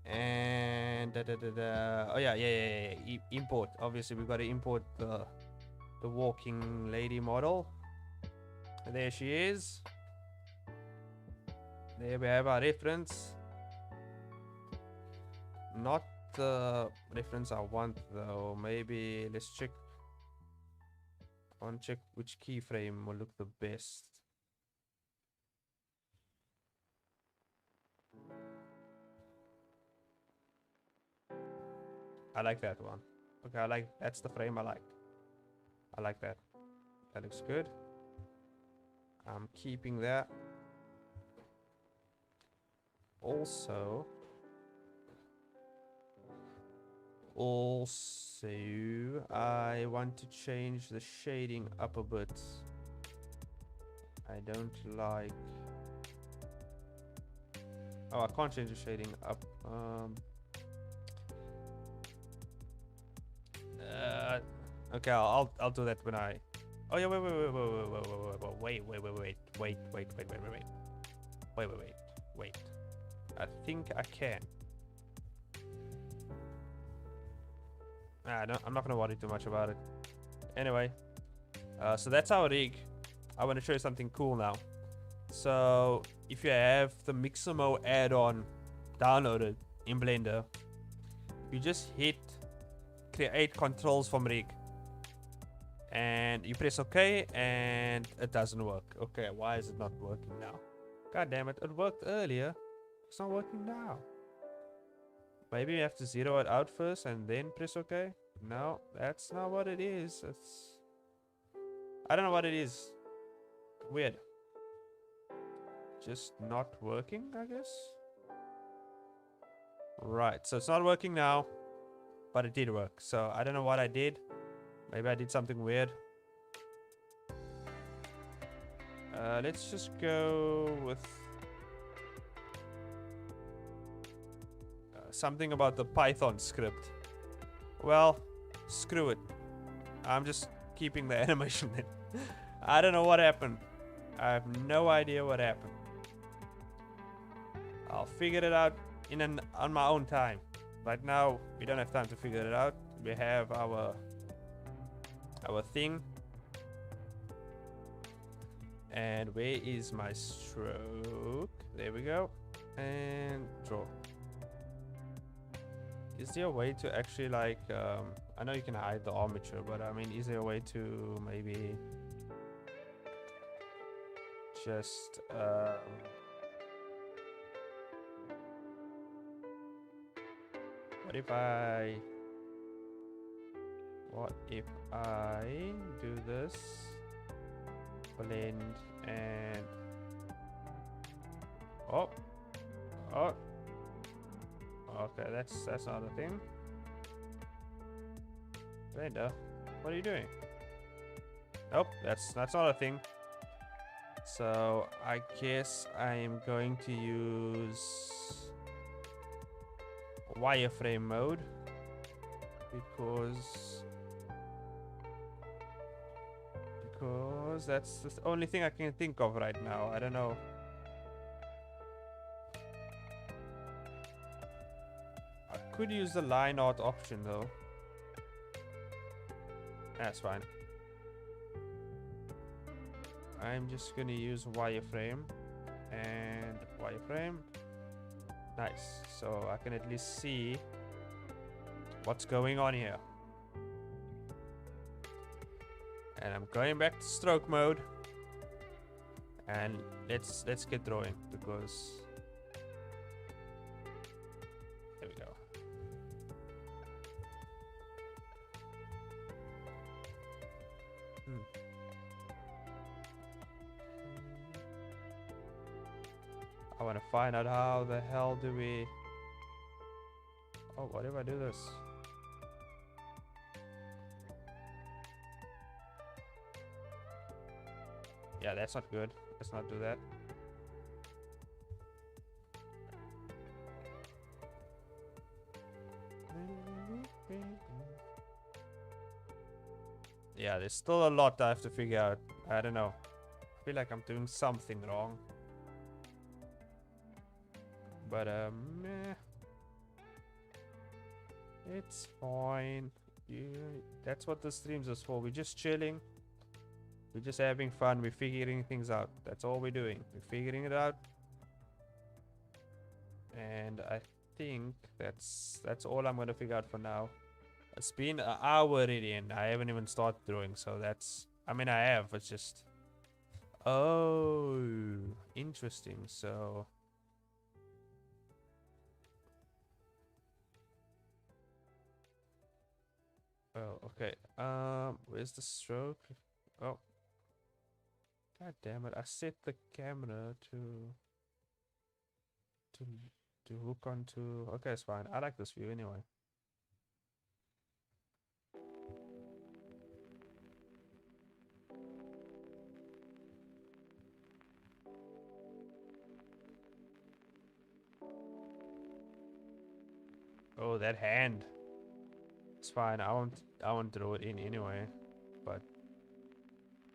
Speaker 1: And oh yeah. Import. Obviously, we've got to import the walking lady model. And there she is. There we have our reference. Not the reference I want though. Maybe let's check. I want to check which keyframe will look the best. I like that one. Okay, that's the frame I like. I like that. That looks good. I'm keeping that. Also, Also, I want to change the shading up a bit. I don't like... Oh, I can't change the shading up. Okay, I'll do that when I... Oh yeah, wait. I think I can. No, I'm not gonna worry too much about it. Anyway, so that's our rig. I want to show you something cool now. So if you have the Mixamo add-on downloaded in Blender, you just hit create controls from rig and you press OK and it doesn't work. Okay, why is it not working now? God damn it, it worked earlier. It's not working now. Maybe you have to zero it out first and then press OK? No, that's not what it is. I don't know what it is. Weird. Just not working, I guess. Right, so it's not working now, but it did work. So I don't know what I did. Maybe I did something weird. Let's just go with something about the Python script. Well, screw it. I'm just keeping the animation in. I don't know what happened. I have no idea what happened. I'll figure it out on my own time. Right now, we don't have time to figure it out. We have our thing. And where is my stroke? There we go. And draw. Is there a way to actually like, I know you can hide the armature, but I mean, is there a way to maybe just, what if I do this, blend, and oh, okay, that's not a thing. Blender, what are you doing? Nope, that's not a thing. So I guess I am going to use wireframe mode because that's the only thing I can think of right now. I don't know. I could use the line art option though. That's fine. I'm just gonna use wireframe and wireframe. Nice. So I can at least see what's going on here. And I'm going back to stroke mode. And let's get drawing because there we go. I want to find out how the hell do we... Oh, what if I do this? Yeah, that's not good. Let's not do that. Yeah, there's still a lot I have to figure out. I don't know. I feel like I'm doing something wrong. But meh. It's fine. That's what the streams is for. We're just chilling. We're just having fun. We're figuring things out. That's all we're doing. We're figuring it out. And I think that's all I'm gonna figure out for now. It's been an hour already and I haven't even started drawing, so that's... I mean, I have, it's just... Oh, interesting, so... Oh, okay. Where's the stroke? Oh. God damn it, I set the camera to hook onto... Okay, it's fine. I like this view anyway. Oh, that hand. It's fine. I won't throw it in anyway. But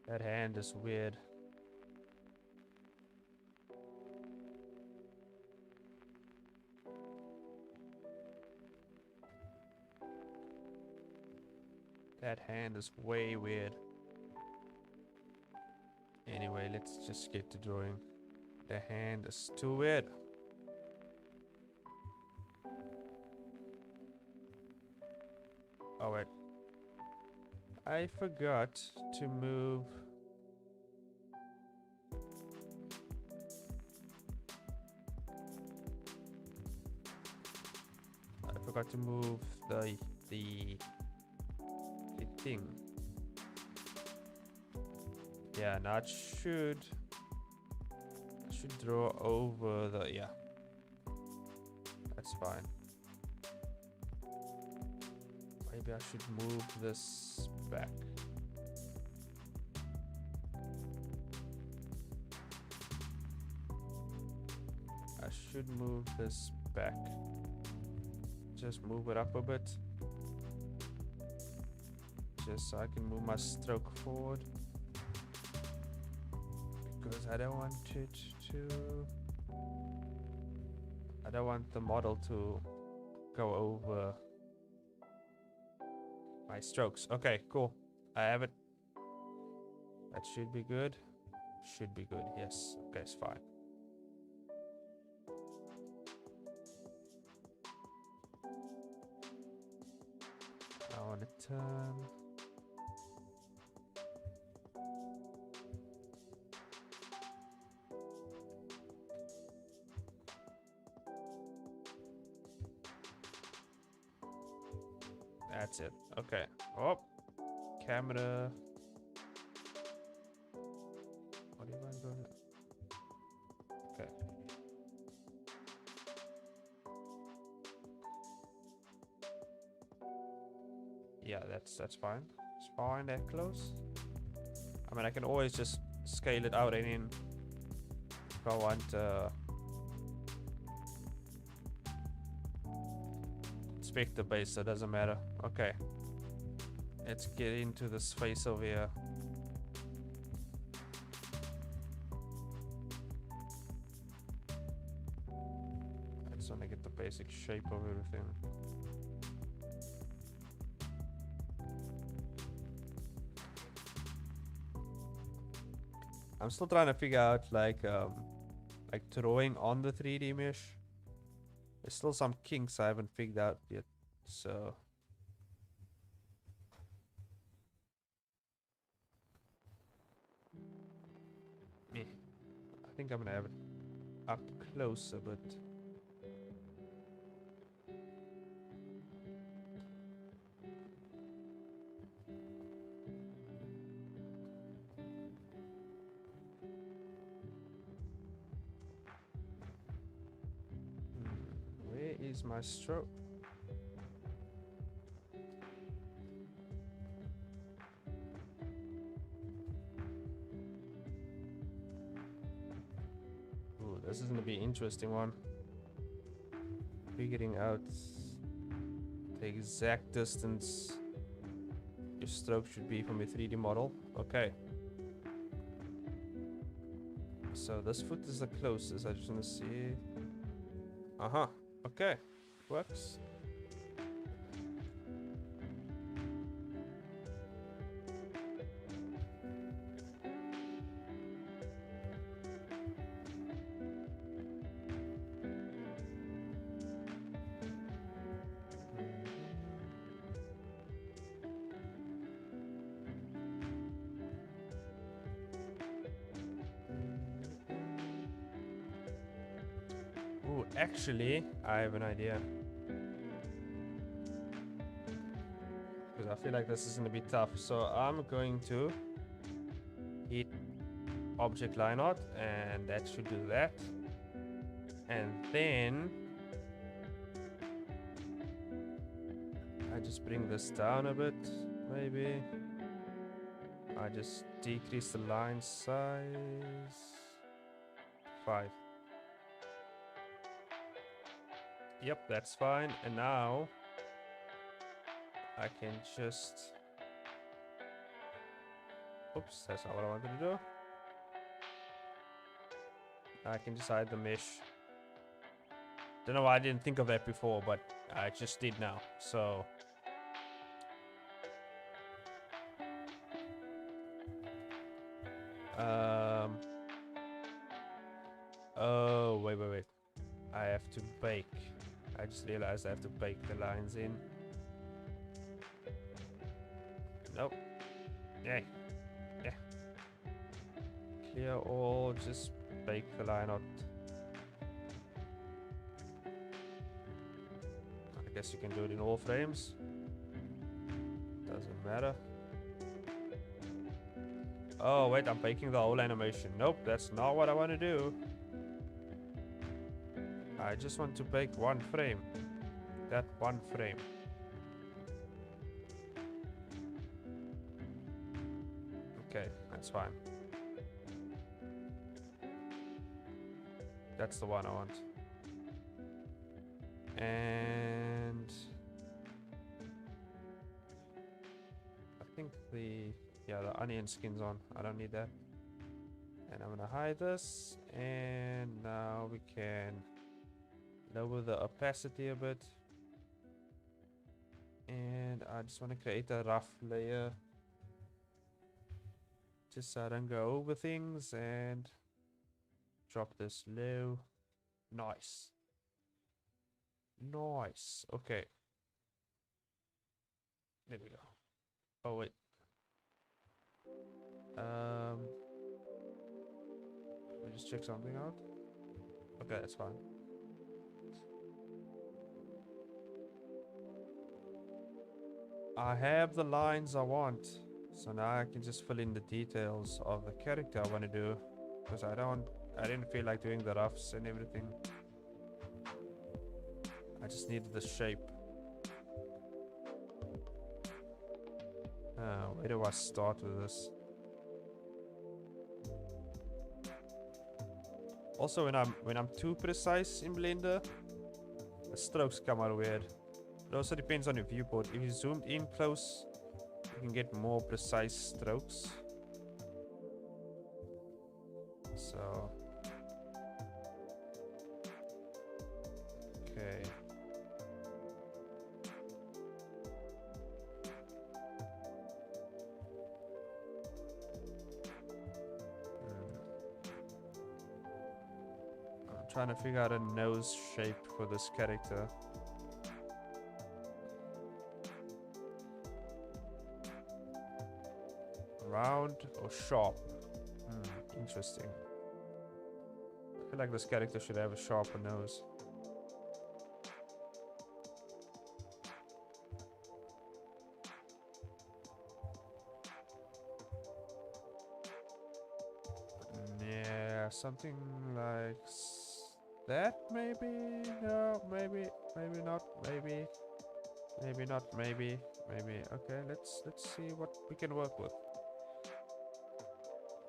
Speaker 1: that hand is weird. That hand is way weird. Anyway, let's just get to drawing. The hand is too weird. Oh wait. I forgot to move. I forgot to move the thing. Yeah, now it should. I should draw over the, yeah. That's fine. Maybe I should move this back. I should move this back. Just move it up a bit. Just so I can move my stroke forward. Because I don't want it to... I don't want the model to go over my strokes. Okay, cool. I have it. That should be good. Should be good, yes. Okay, it's fine. I want to turn. That's it. Okay. Oh, camera. What do you want to do? Okay. Yeah, that's fine. It's fine. That close. I mean, I can always just scale it out and in if I want. Spectre base, so it doesn't matter. Okay, let's get into this face over here. I just want to get the basic shape of everything. I'm still trying to figure out like drawing on the 3D mesh. There's still some kinks I haven't figured out yet, so I think I'm gonna have it up close a bit. Where is my stroke? Ooh, this is gonna be an interesting one. Figuring out the exact distance your stroke should be from your 3D model. Okay. So this foot is the closest. I just want to see. Uh-huh. Okay. Works. Ooh, actually, I have an idea. Because I feel like this is going to be tough. So I'm going to hit object line art, and that should do that. And then I just bring this down a bit, maybe. I just decrease the line size. 5. Yep, that's fine. And now I can just... Oops, that's not what I wanted to do. I can just hide the mesh. Don't know why I didn't think of that before, but I just did now. So... Oh, wait. I have to bake. I just realized I have to bake the lines in. Nope. Yeah. Clear all, just bake the line out. I guess you can do it in all frames. Doesn't matter. Oh, wait, I'm baking the whole animation. Nope, that's not what I want to do. I just want to bake one frame. That one frame. Okay, that's fine. That's the one I want. And... I think the onion skin's on. I don't need that. And I'm gonna hide this. And now we can lower the opacity a bit. And I just want to create a rough layer. Just so I don't go over things, and drop this low. Nice. Okay. There we go. Oh, wait. Let me just check something out. Okay, that's fine. I have the lines I want. So now I can just fill in the details of the character I want to do. Because I didn't feel like doing the roughs and everything. I just needed the shape. Where do I start with this? Also, when I'm too precise in Blender, the strokes come out weird. It also depends on your viewport. If you zoomed in close, you can get more precise strokes. So, okay. I'm trying to figure out a nose shape for this character. Round or sharp? Interesting. I feel like this character should have a sharper nose. Yeah, something like that maybe? No, maybe not, maybe not, maybe. Okay, let's see what we can work with.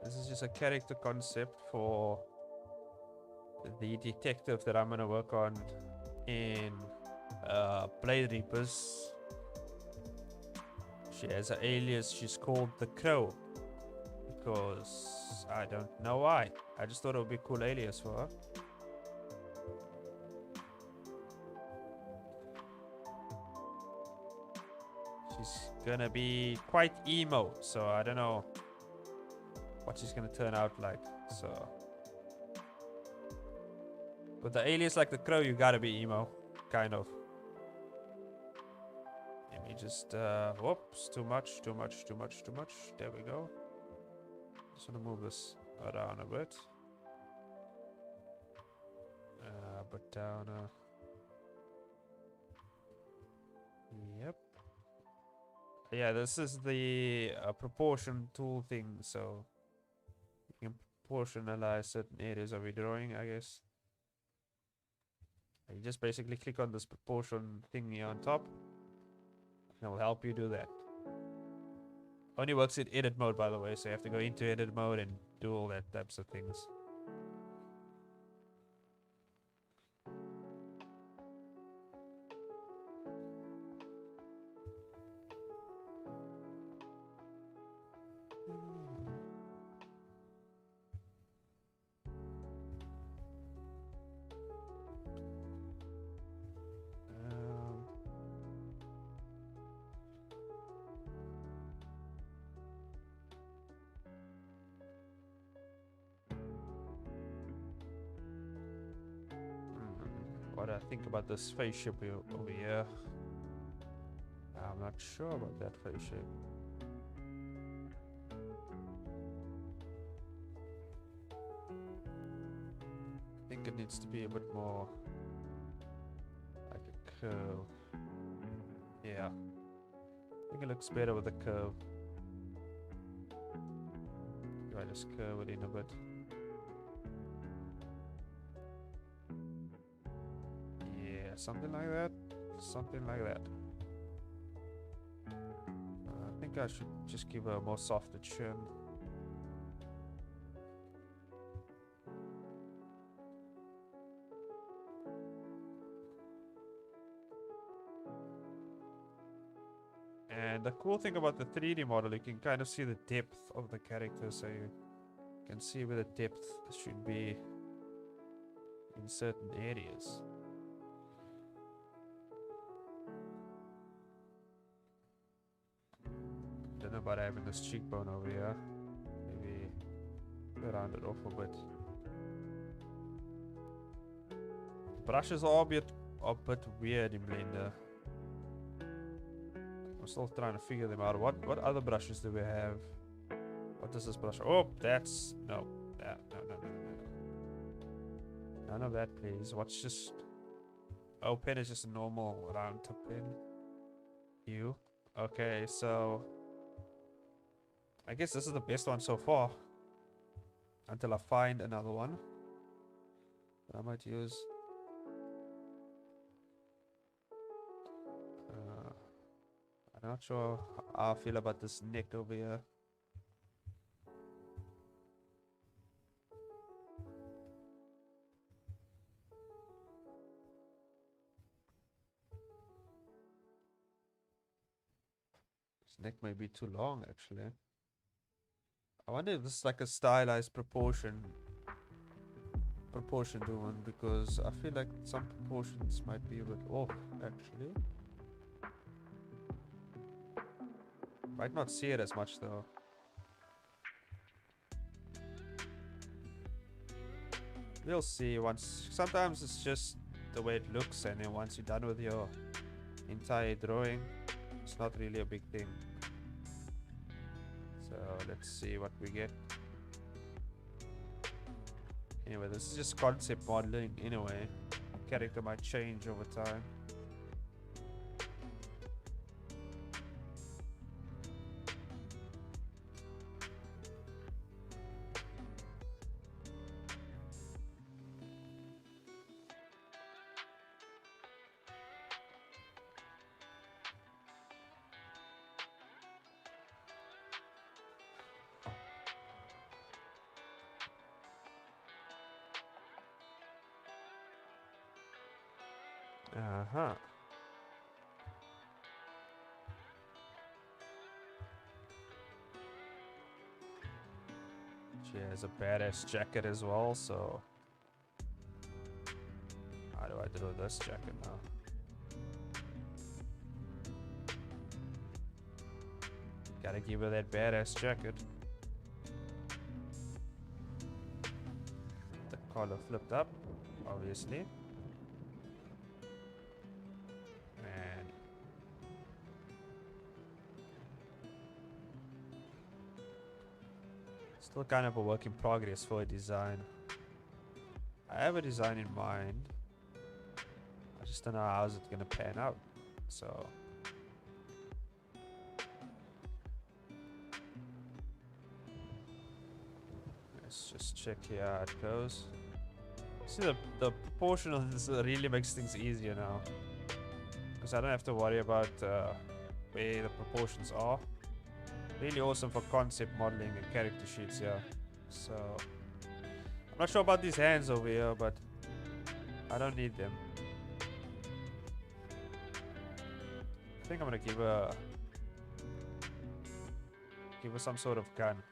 Speaker 1: This is just a character concept for the detective that I'm gonna work on in Blade Reapers. She has an alias, she's called the Crow. Because I don't know why. I just thought it would be a cool alias for her. She's gonna be quite emo, so I don't know what she's gonna turn out like. So with the alias like the Crow, you gotta be emo, kind of. Let me just whoops, too much. There we go. Just wanna move this around a bit. But down. Yep. Yeah, this is the proportion tool thing, so you can proportionalize certain areas of your drawing, I guess. You just basically click on this proportion thingy on top, and it will help you do that. Only works in edit mode, by the way, so you have to go into edit mode and do all that types of things. What do I think about this face shape over here? I'm not sure about that face shape. I think it needs to be a bit more like a curve. Yeah. I think it looks better with a curve. If I just curve it in a bit. Yeah, something like that. Something like that. I think I should just give her a more softer chin. And the cool thing about the 3D model, you can kind of see the depth of the character, so you can see where the depth should be in certain areas. Don't know about having this cheekbone over here. Maybe round it off a bit. Brushes are a bit weird in Blender. I'm still trying to figure them out. What other brushes do we have? What does this brush? Oh, that's no. No. None of that, please. What's just? Oh, pen is just a normal round tip pen. You. Okay, so I guess this is the best one so far. Until I find another one that I might use. I'm not sure how I feel about this neck over here. This neck may be too long, actually. I wonder if this is like a stylized proportion one, because I feel like some proportions might be a bit off, actually. Might not see it as much though. We'll see once. Sometimes it's just the way it looks, and then once you're done with your entire drawing, it's not really a big thing. So let's see what we get. Anyway, this is just concept modeling anyway. Character might change over time. Uh-huh. She has a badass jacket as well, so how do I do this jacket now? Gotta give her that badass jacket. The collar flipped up, obviously. Still kind of a work in progress for a design. I have a design in mind. I just don't know how's it gonna pan out. So let's just check here how it goes. See, the proportion of this really makes things easier now, because I don't have to worry about where the proportions are. Really awesome for concept modeling and character sheets, yeah. So I'm not sure about these hands over here, but I don't need them. I think I'm gonna give her some sort of gun.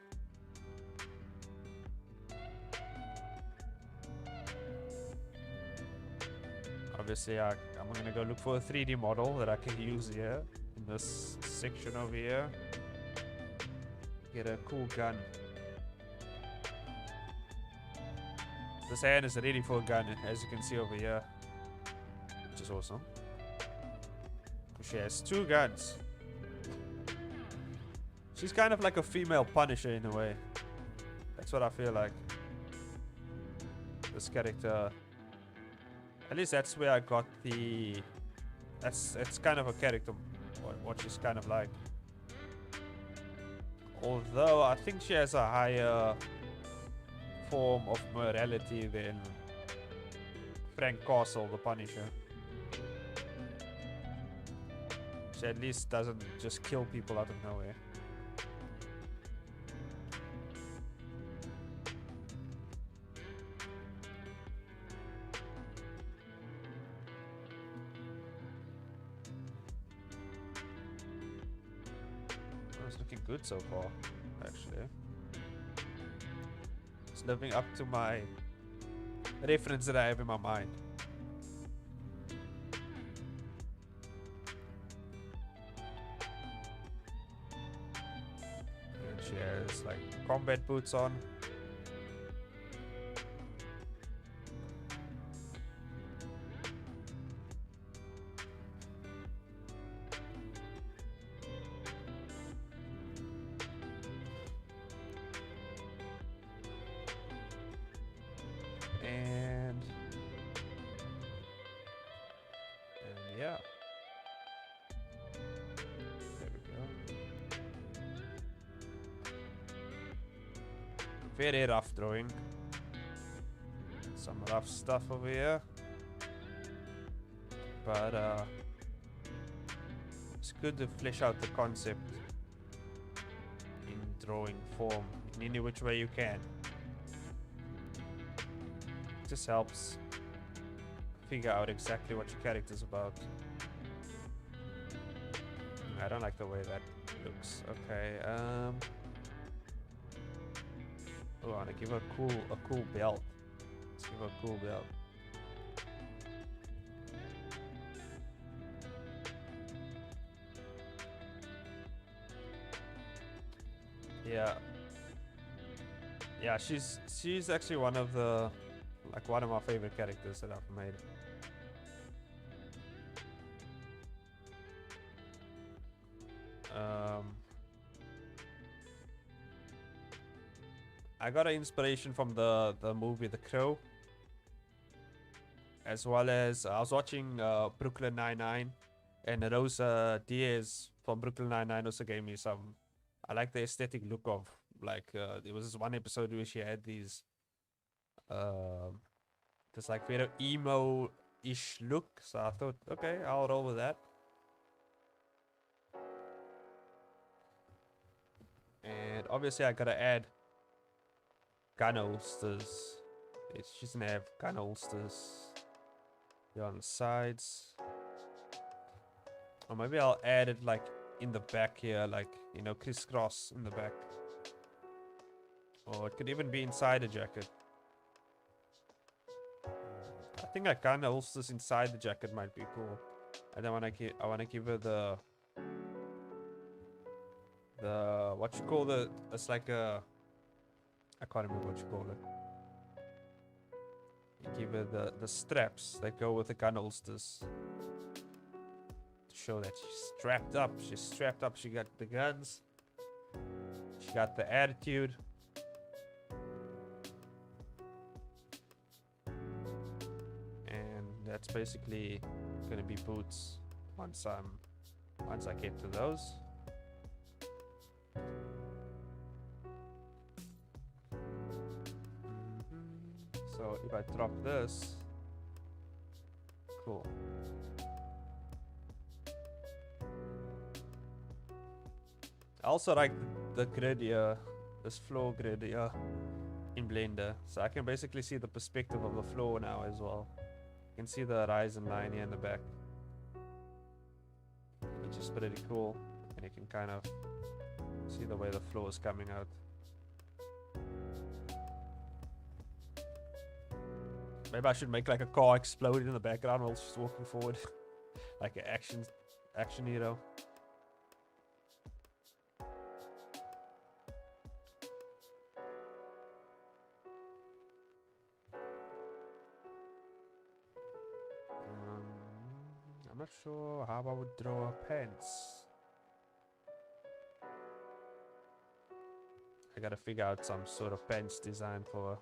Speaker 1: Obviously, I'm gonna go look for a 3D model that I can use here in this section over here. Get a cool gun. This hand is ready for a gun, as you can see over here. is awesome. She has 2 guns. She's kind of like a female Punisher in a way. That's what I feel like. This character. At least that's where I got the... It's kind of a character. What she's kind of like. Although I think she has a higher form of morality than Frank Castle, the Punisher. She at least doesn't just kill people out of nowhere. Oh, it's looking good so far, actually. It's living up to my reference that I have in my mind. And she has like combat boots on. And yeah. There we go. Very rough drawing. Some rough stuff over here. But it's good to flesh out the concept in drawing form in any which way you can. It just helps figure out exactly what your character's about. I don't like the way that looks. Okay, oh, I want to give her a cool belt. Let's give her a cool belt. Yeah. Yeah, she's actually one of my favorite characters that I've made. I got an inspiration from the movie The Crow, as well as I was watching Brooklyn Nine-Nine, and Rosa Diaz from Brooklyn Nine-Nine also gave me some. I like the aesthetic look of like there was this one episode where she had these this like very emo-ish look, so I thought, okay, I'll roll with that. And obviously I gotta add gun holsters. She doesn't have gun holsters here on the sides. Or maybe I'll add it like in the back here, like, you know, crisscross in the back. Or it could even be inside the jacket. I think like gun holsters inside the jacket might be cool. And then I wanna give her the what you call it's like a, I can't remember what you call it. You give her the straps that go with the gun holsters to show that she's strapped up. She's strapped up. She got the guns. She got the attitude. And that's basically gonna be boots once I get to those. So if I drop this, cool. I also like the grid here, this floor grid here in Blender. So I can basically see the perspective of the floor now as well. You can see the horizon line here in the back, which is pretty cool. And you can kind of see the way the floor is coming out. Maybe I should make like a car explode in the background while she's walking forward. Like an action hero. not sure how I would draw a pants. I gotta figure out some sort of pants design for her.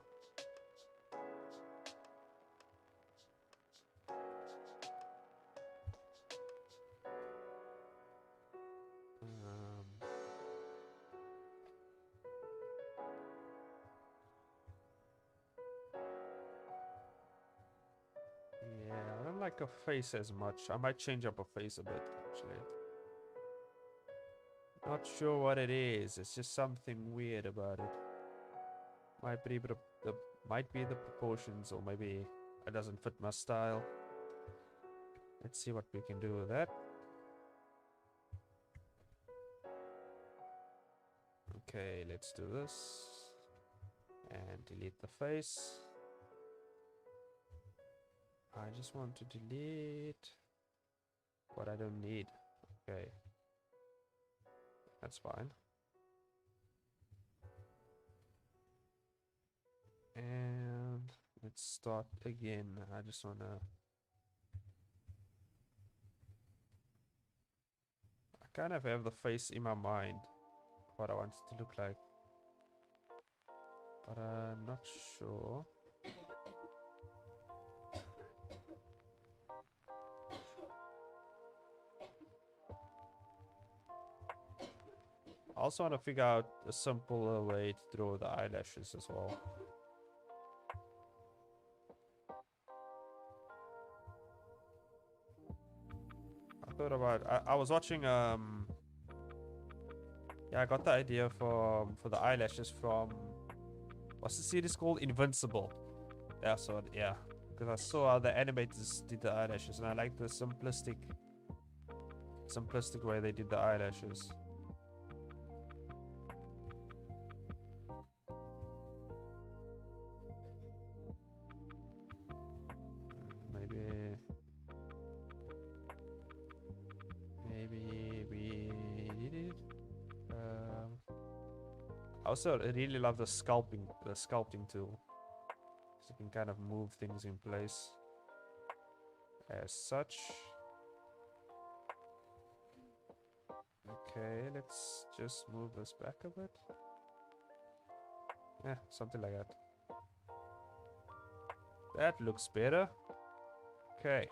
Speaker 1: Yeah, I don't like her face as much. I might change up her face a bit, actually. Not sure what it is. It's just something weird about it. Might be the proportions, or maybe it doesn't fit my style. Let's see what we can do with that. Okay, let's do this. And delete the face. I just want to delete what I don't need. Okay. That's fine. And let's start again. I just wanna... I kind of have the face in my mind, what I want it to look like. But I'm not sure. I also want to figure out a simpler way to draw the eyelashes as well. I thought about... I was watching... Yeah, I got the idea for the eyelashes from... What's the series called? Invincible. That's what... Yeah. Because I saw how the animators did the eyelashes, and I like the simplistic way they did the eyelashes. Maybe we did it. I also really love the sculpting tool. So you can kind of move things in place as such. Okay, let's just move this back a bit. Yeah, something like that. That looks better. Okay.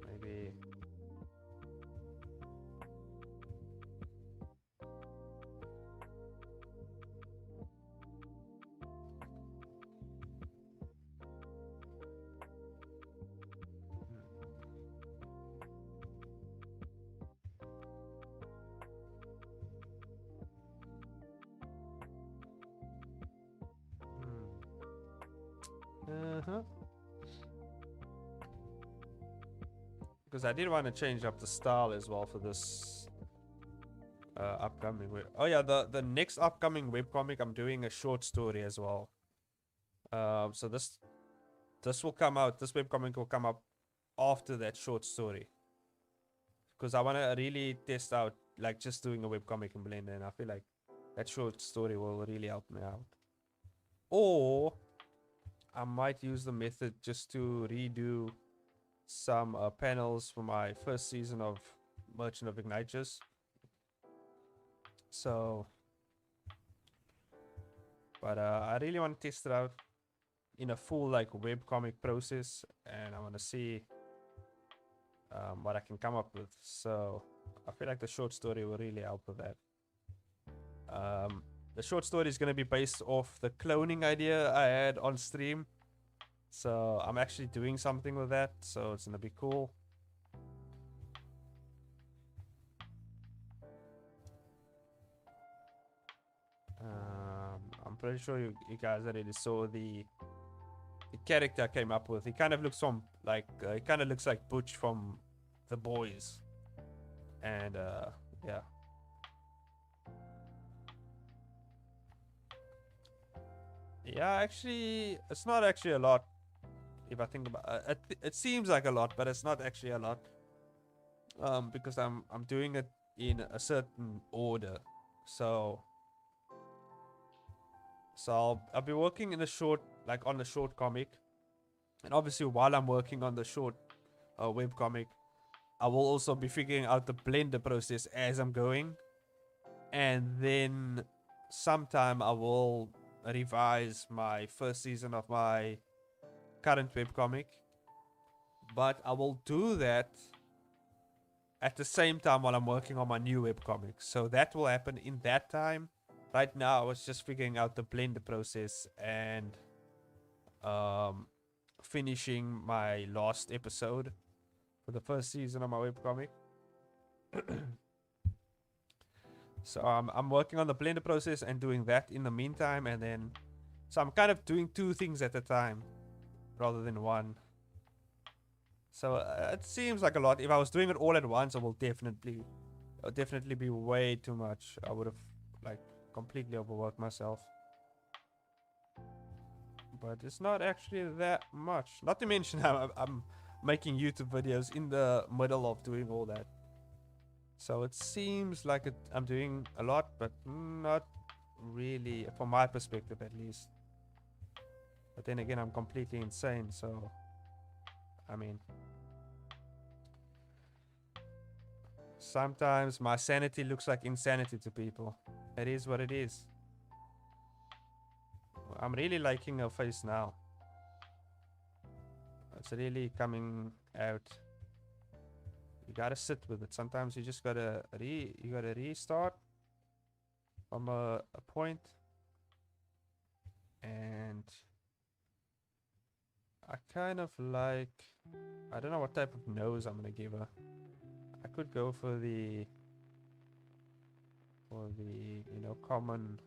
Speaker 1: Maybe... Because I did want to change up the style as well for this upcoming oh yeah, the next upcoming webcomic, I'm doing a short story as well. So this will come out, this webcomic will come up after that short story. Because I want to really test out, like, just doing a webcomic in Blender, and I feel like that short story will really help me out. Or I might use the method just to redo some panels for my first season of Merchant of Ignatius. So, but I really want to test it out in a full, like, webcomic process, and I want to see what I can come up with. So I feel like the short story will really help with that. The short story is going to be based off the cloning idea I had on stream. So I'm actually doing something with that, so it's going to be cool. I'm pretty sure you guys already saw the character I came up with. He kind of looks he kind of looks like Butch from The Boys. And yeah. Yeah, actually, it's not actually a lot. If I think about it, it seems like a lot, but it's not actually a lot. Because I'm doing it in a certain order. So So I'll be working in a short, like on the short comic. And obviously while I'm working on the short webcomic, I will also be figuring out the blender process as I'm going. And then sometime I will revise my first season of my current webcomic. But I will do that at the same time while I'm working on my new webcomic. So that will happen in that time. Right now I was just figuring out the blender process and finishing my last episode for the first season of my webcomic. So I'm working on the blender process and doing that in the meantime, and then so I'm kind of doing two things at a time rather than one. So it seems like a lot. If I was doing it all at once, it would definitely be way too much. I would have like completely overworked myself. But it's not actually that much. Not to mention I'm making YouTube videos in the middle of doing all that. So it seems like I'm doing a lot, but not really, from my perspective at least. But then again, I'm completely insane, so I mean, sometimes my sanity looks like insanity to people. It is what it is. I'm really liking her face now. It's really coming out. You gotta sit with it. Sometimes you just gotta restart from a point. And I kind of like, I don't know what type of nose I'm gonna give her. I could go for the you know, common,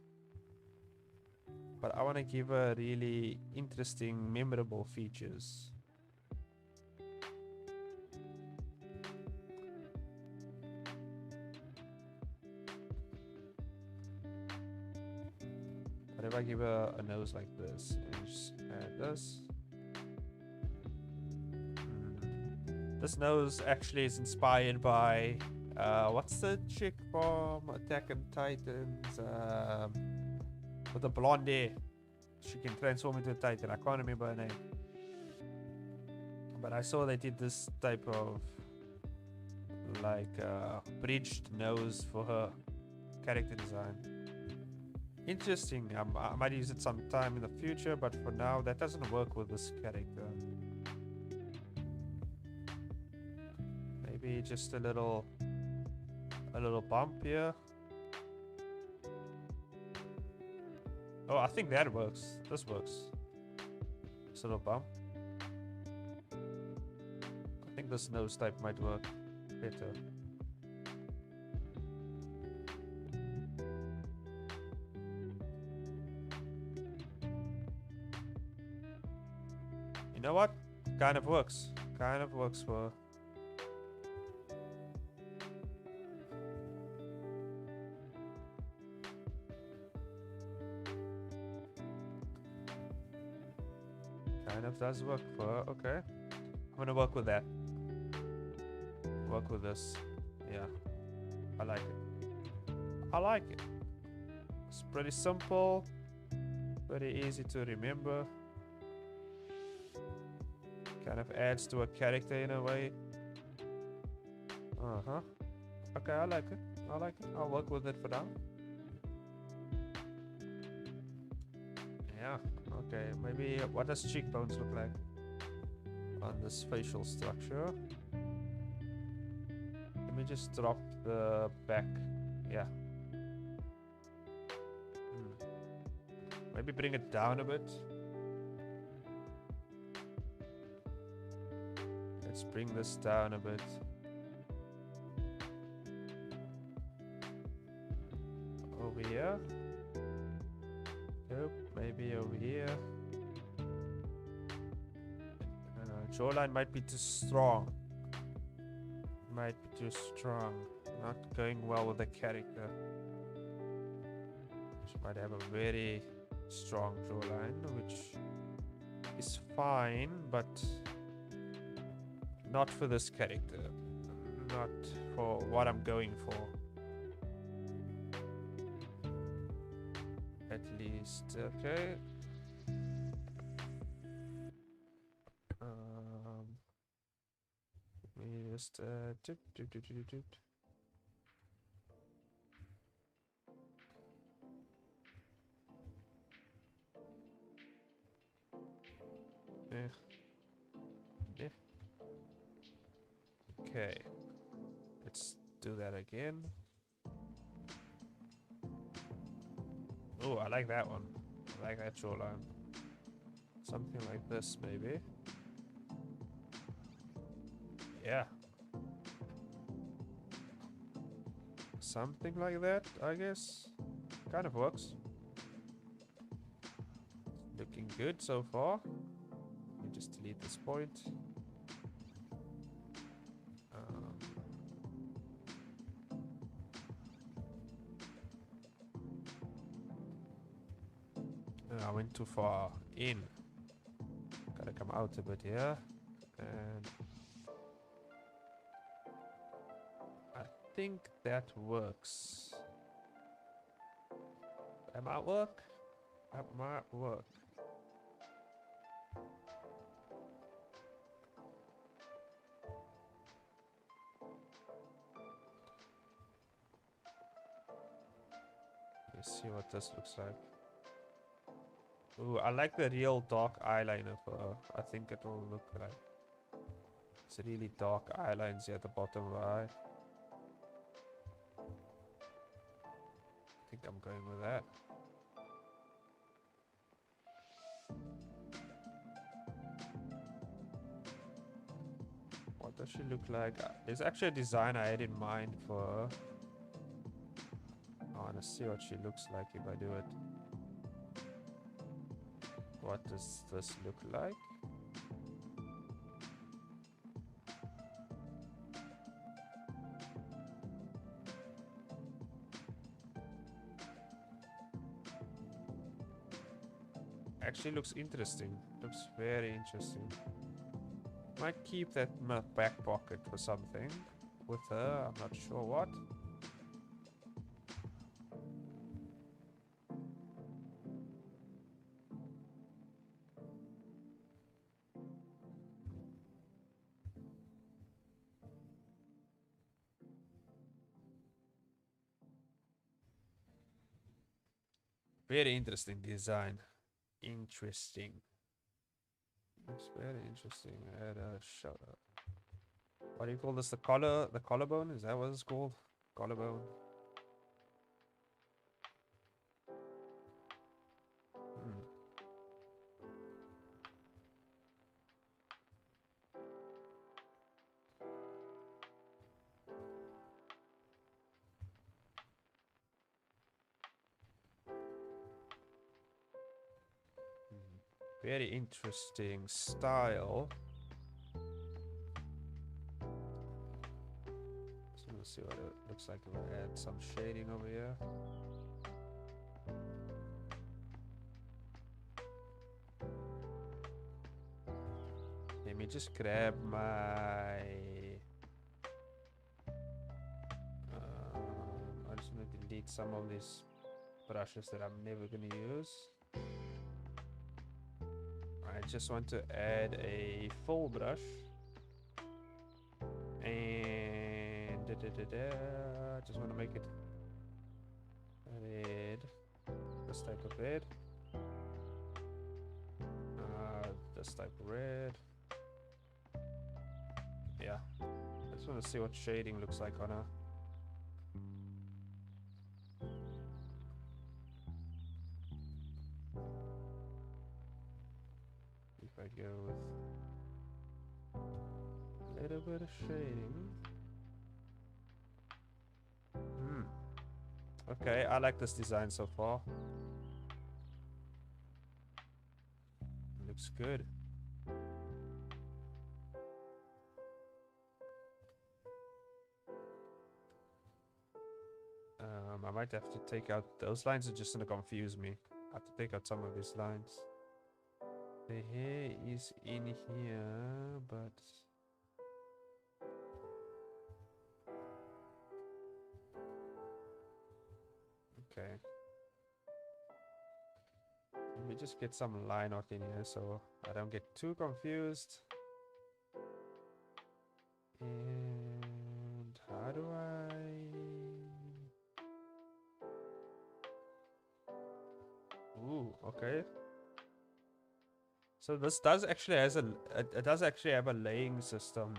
Speaker 1: but I want to give her really interesting, memorable features. What if I give her a nose like this and just add this? This nose actually is inspired by what's the chick from Attack on Titans with the blonde hair? She can transform into a titan. I can't remember her name, but I saw they did this type of like bridged nose for her character design. Interesting. I might use it sometime in the future, but for now that doesn't work with this character. Maybe just a little bump here. Oh, I think that works. This works. Just a little bump. I think this nose type might work better. You know what? Kind of works. Kind of works for... Kind of does work for... Okay. I'm gonna work with that. Work with this. Yeah. I like it. I like it. It's pretty simple. Very easy to remember. Kind of adds to a character in a way. Uh-huh. Okay, I like it. I like it. I'll work with it for now. Yeah. Okay, maybe what does cheekbones look like on this facial structure? Let me just drop the back. Yeah. Maybe bring it down a bit. Let's bring this down a bit. Over here. Nope, maybe over here. Jawline might be too strong. Might be too strong. Not going well with the character. She might have a very strong jawline, which is fine, but not for this character. Not for what I'm going for. At least, okay. We just tip. Yeah. Okay, let's do that again. Oh, I like that one. I like that shoreline. Something like this, maybe. Yeah. Something like that, I guess. Kind of works. Looking good so far. Let me just delete this point. I went too far in. Gotta come out a bit here. And I think that works. That might work. That might work. Let's see what this looks like. Ooh, I like the real dark eyeliner for her. I think it will look like it's really dark eyelines here at the bottom of her eye. I think I'm going with that. What does she look like? There's actually a design I had in mind for her. I want to see what she looks like if I do it. What does this look like? Actually looks interesting. Looks very interesting. Might keep that in my back pocket for something with her. I'm not sure what. Very interesting design. Interesting. It's very interesting. I had a shout out. What do you call this? The collarbone? Is that what it's called? Collarbone. Very interesting style. So let's see what it looks like if I add some shading over here. Let me just grab my... I just want to delete some of these brushes that I'm never going to use. I just want to add a full brush. And... just want to make it red. This type of red. This type of red. Yeah. I just want to see what shading looks like on her. If I go with a little bit of shading. Okay, I like this design so far. Looks good. I might have to take out those lines. Are just gonna confuse me. I have to take out some of these lines. The hair is in here, but okay. Let me just get some line art in here so I don't get too confused. And how do I... Ooh, okay. So this does actually it does actually have a laying system,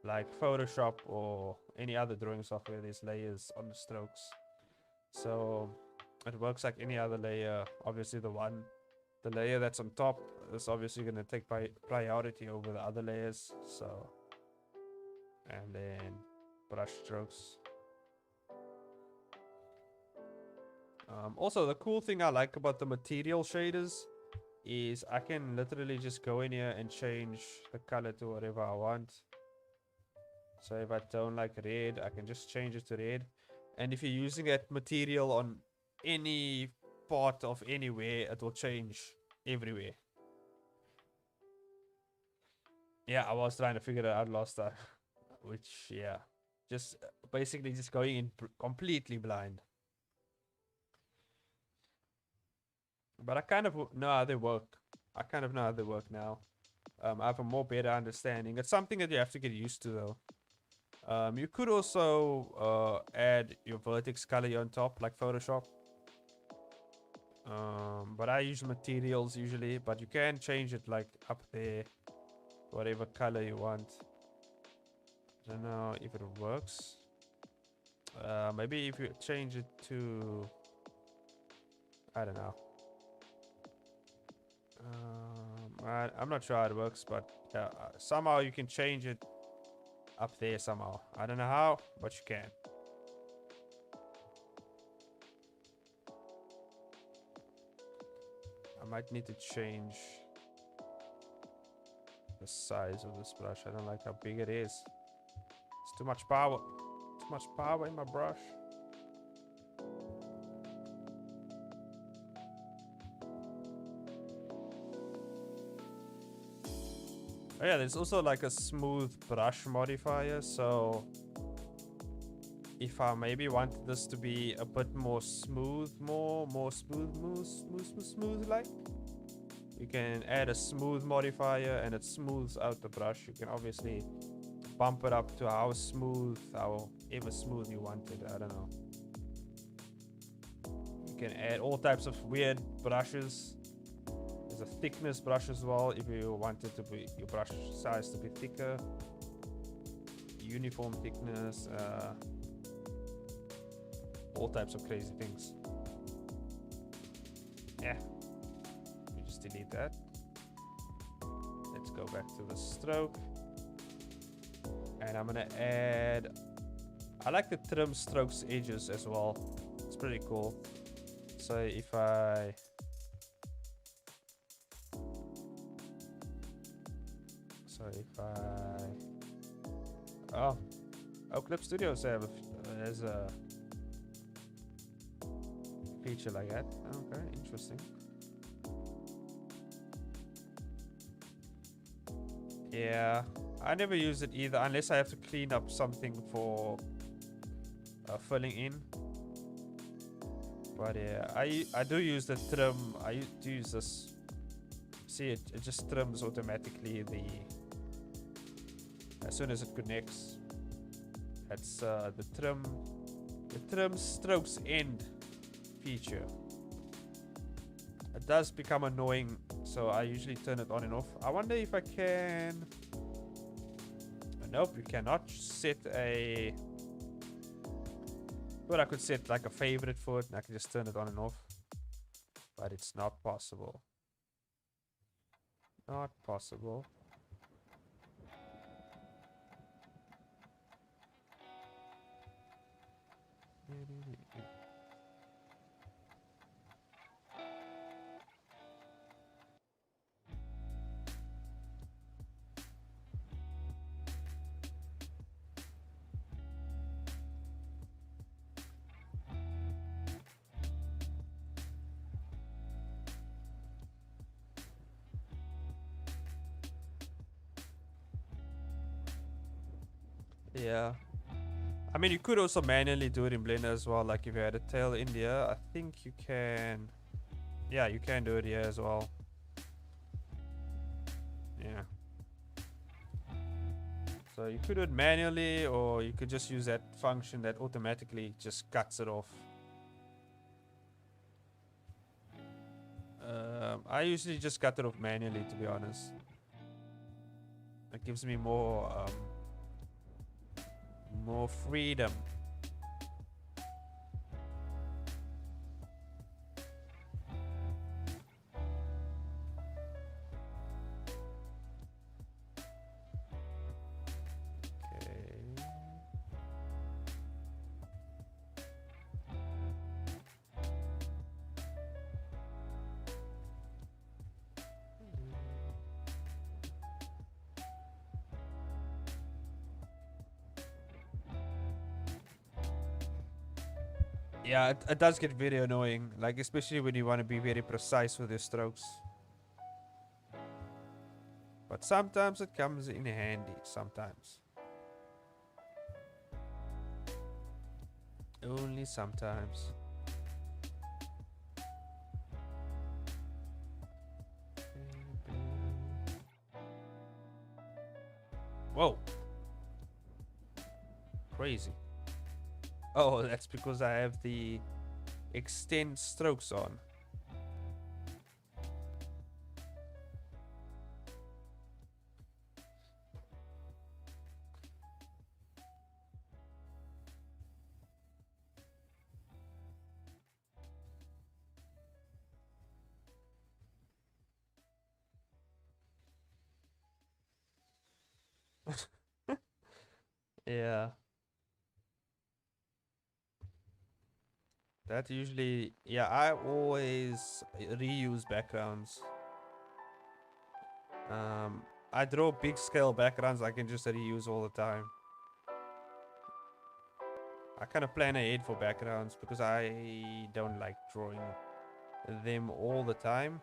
Speaker 1: like Photoshop or any other drawing software. There's layers on the strokes, so it works like any other layer. Obviously, the layer that's on top is obviously going to take priority over the other layers. So, and then brush strokes. Also, the cool thing I like about the material shaders is I can literally just go in here and change the color to whatever I want. So if I don't like red, I can just change it to red. And if you're using that material on any part of anywhere, it will change everywhere. Yeah, I was trying to figure it out last time. Which, yeah, just basically just going in completely blind. But I kind of know how they work. I kind of know how they work now. I have a more better understanding. It's something that you have to get used to, though. You could also add your vertex color on top, like Photoshop. But I use materials usually. But you can change it, like, up there. Whatever color you want. I don't know if it works. Maybe if you change it to... I don't know. I'm not sure how it works, but somehow you can change it up there somehow. I don't know how, but you can. I might need to change the size of this brush. I don't like how big it is. It's too much power. Too much power in my brush. Oh yeah, there's also like a smooth brush modifier, so if I maybe want this to be a bit more smooth, more smooth like, you can add a smooth modifier and it smooths out the brush. You can obviously bump it up to however smooth you want it. I don't know. You can add all types of weird brushes. A thickness brush as well if you want it to be your brush size to be thicker, uniform thickness, all types of crazy things. Yeah, we just delete that. Let's go back to the stroke, and I'm gonna add, I like the trim strokes edges as well. It's pretty cool. So if I Clip Studios has a feature like that. Okay, interesting. Yeah, I never use it either unless I have to clean up something for filling in. But yeah, I do use the trim. I do use this. See, it just trims automatically as soon as it connects. That's the trim strokes end feature. It does become annoying, so I usually turn it on and off. I wonder if I can... Nope, you cannot set a... But I could set like a favorite for it and I can just turn it on and off. But it's not possible. Not possible. Yeah. I mean, you could also manually do it in Blender as well. Like if you had a tail in there, I think you can Yeah, you can do it here as well. Yeah. So you could do it manually, or you could just use that function that automatically just cuts it off. I usually just cut it off manually, to be honest. It gives me more freedom. Okay. Yeah, it does get very annoying, like especially when you want to be very precise with your strokes. But sometimes it comes in handy, sometimes. Only sometimes. Whoa. Crazy. Oh, that's because I have the extend strokes on. Yeah. That usually, yeah, I always reuse backgrounds. I draw big scale backgrounds I can just reuse all the time. I kind of plan ahead for backgrounds because I don't like drawing them all the time.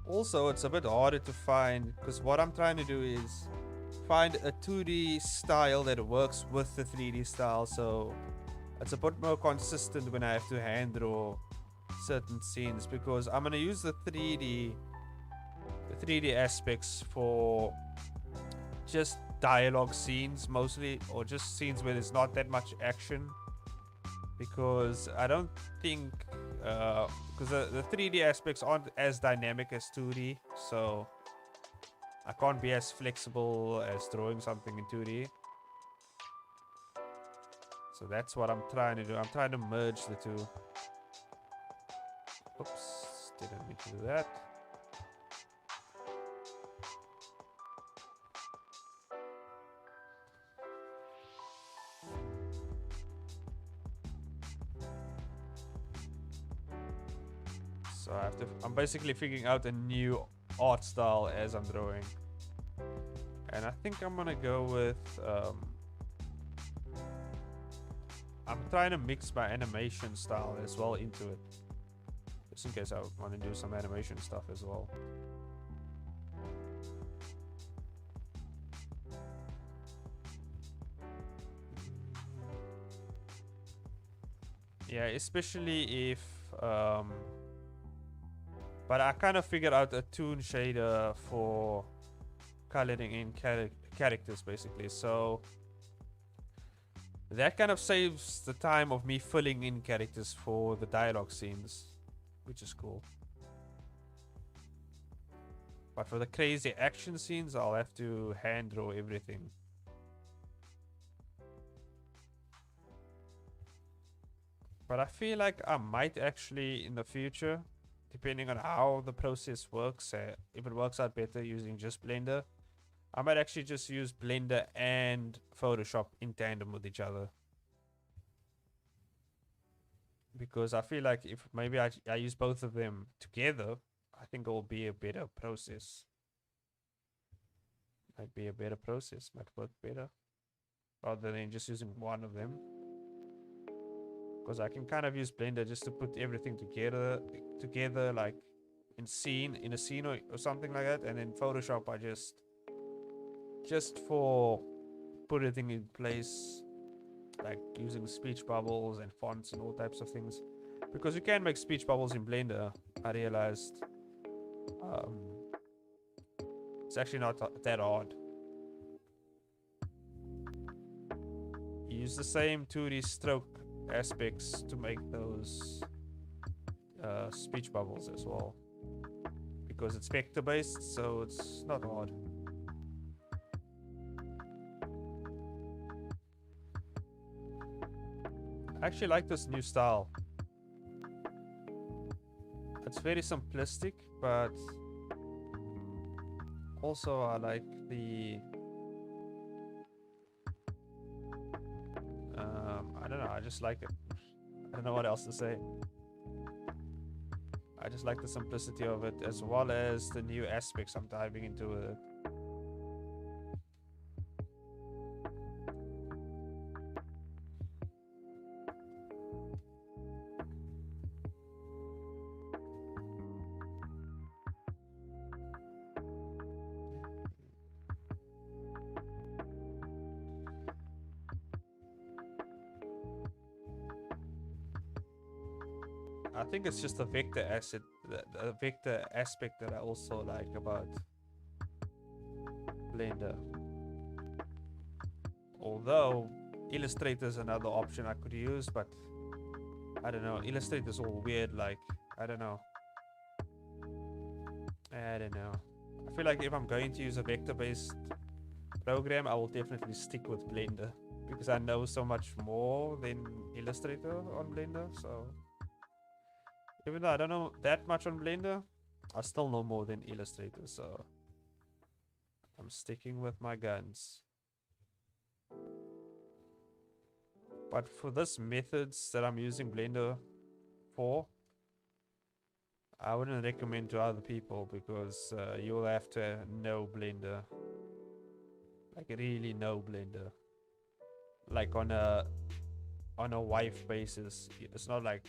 Speaker 1: Also, it's a bit harder to find because what I'm trying to do is find a 2D style that works with the 3D style, so it's a bit more consistent when I have to hand draw certain scenes, because I'm gonna use the 3D aspects for just dialogue scenes mostly, or just scenes where there's not that much action, because I don't think because the 3D aspects aren't as dynamic as 2D, so I can't be as flexible as drawing something in 2D. So that's what I'm trying to do. I'm trying to merge the two. Oops, didn't mean to do that. So I'm basically figuring out a new art style as I'm drawing. And I think I'm gonna go with, I'm trying to mix my animation style as well into it. Just in case I want to do some animation stuff as well. Yeah, especially if, but I kind of figured out a toon shader for coloring in characters basically. So that kind of saves the time of me filling in characters for the dialogue scenes, which is cool. But for the crazy action scenes, I'll have to hand draw everything. But I feel like I might actually in the future, depending on how the process works, if it works out better using just Blender, I might actually just use Blender and Photoshop in tandem with each other. Because I feel like if maybe I use both of them together, I think it will be a better process. might be a better process, might work better rather than just using one of them. Because I can kind of use Blender just to put everything together like in a scene or something like that, and then Photoshop I just for put everything in place, like using speech bubbles and fonts and all types of things. Because you can make speech bubbles in Blender, I realized. It's actually not that hard. You use the same 2D stroke aspects to make those speech bubbles as well. Because it's vector based, so it's not hard. I actually like this new style. It's very simplistic, but also I like the I don't know, I just like it. I don't know what else to say. I just like the simplicity of it, as well as the new aspects I'm diving into with it. I think it's just the vector aspect that I also like about Blender. Although Illustrator is another option I could use, but I don't know. Illustrator is all weird. Like I don't know. I feel like if I'm going to use a vector-based program, I will definitely stick with Blender because I know so much more than Illustrator on Blender. So even though I don't know that much on Blender, I still know more than Illustrator, so I'm sticking with my guns. But for this methods that I'm using Blender for, I wouldn't recommend to other people because you'll have to know Blender. Like really know Blender. Like on a wife basis. It's not like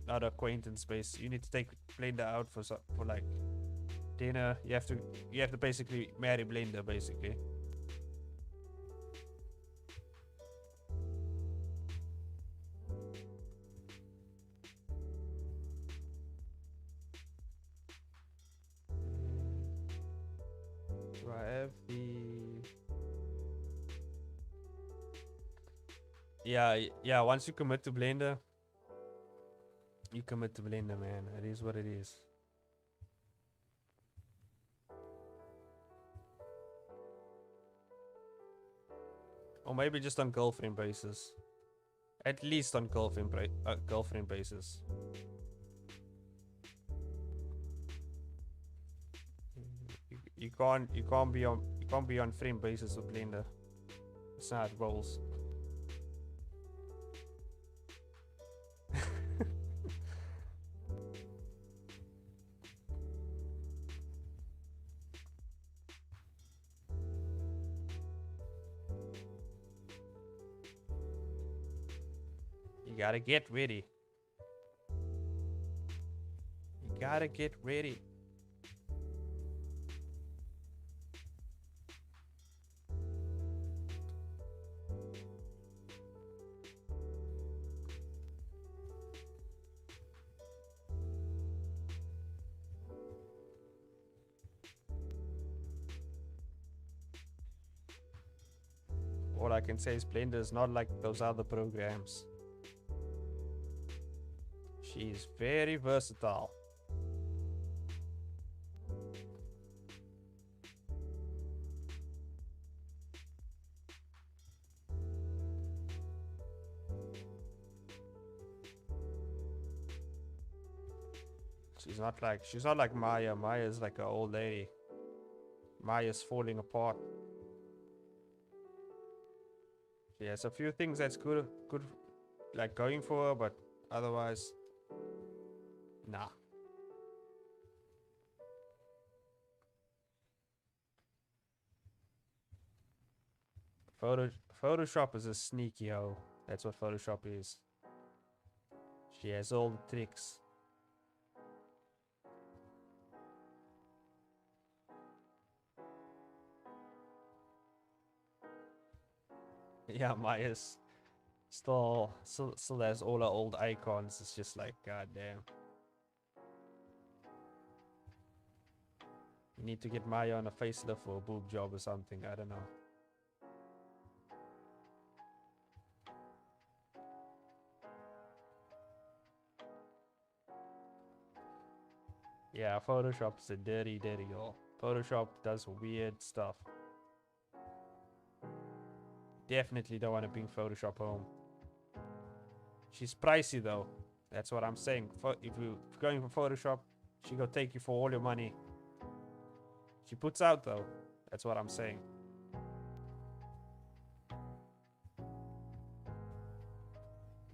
Speaker 1: not acquaintance base. You need to take Blender out for like dinner. You have to basically marry Blender basically. Do I have the yeah, once you commit to Blender, you commit to Blender, man. It is what it is. Or maybe just on girlfriend basis. At least on girlfriend basis. You can't be on friend basis with Blender. It's not rolls. You gotta get ready. You gotta get ready. All I can say is Blender is not like those other programs. She's very versatile. She's not like Maya. Maya's like an old lady. Maya's falling apart. She has a few things that's good like going for her, but otherwise nah. Photoshop is a sneaky hoe. That's what Photoshop is. She has all the tricks. Yeah, Maya's still has all her old icons. It's just like, goddamn. You need to get Maya on a facelift or a boob job or something. I don't know. Yeah, Photoshop's a dirty hole. Photoshop does weird stuff. Definitely don't want to bring Photoshop home. She's pricey though. That's what I'm saying. If you're going for Photoshop, she go take you for all your money. She puts out though. That's what I'm saying.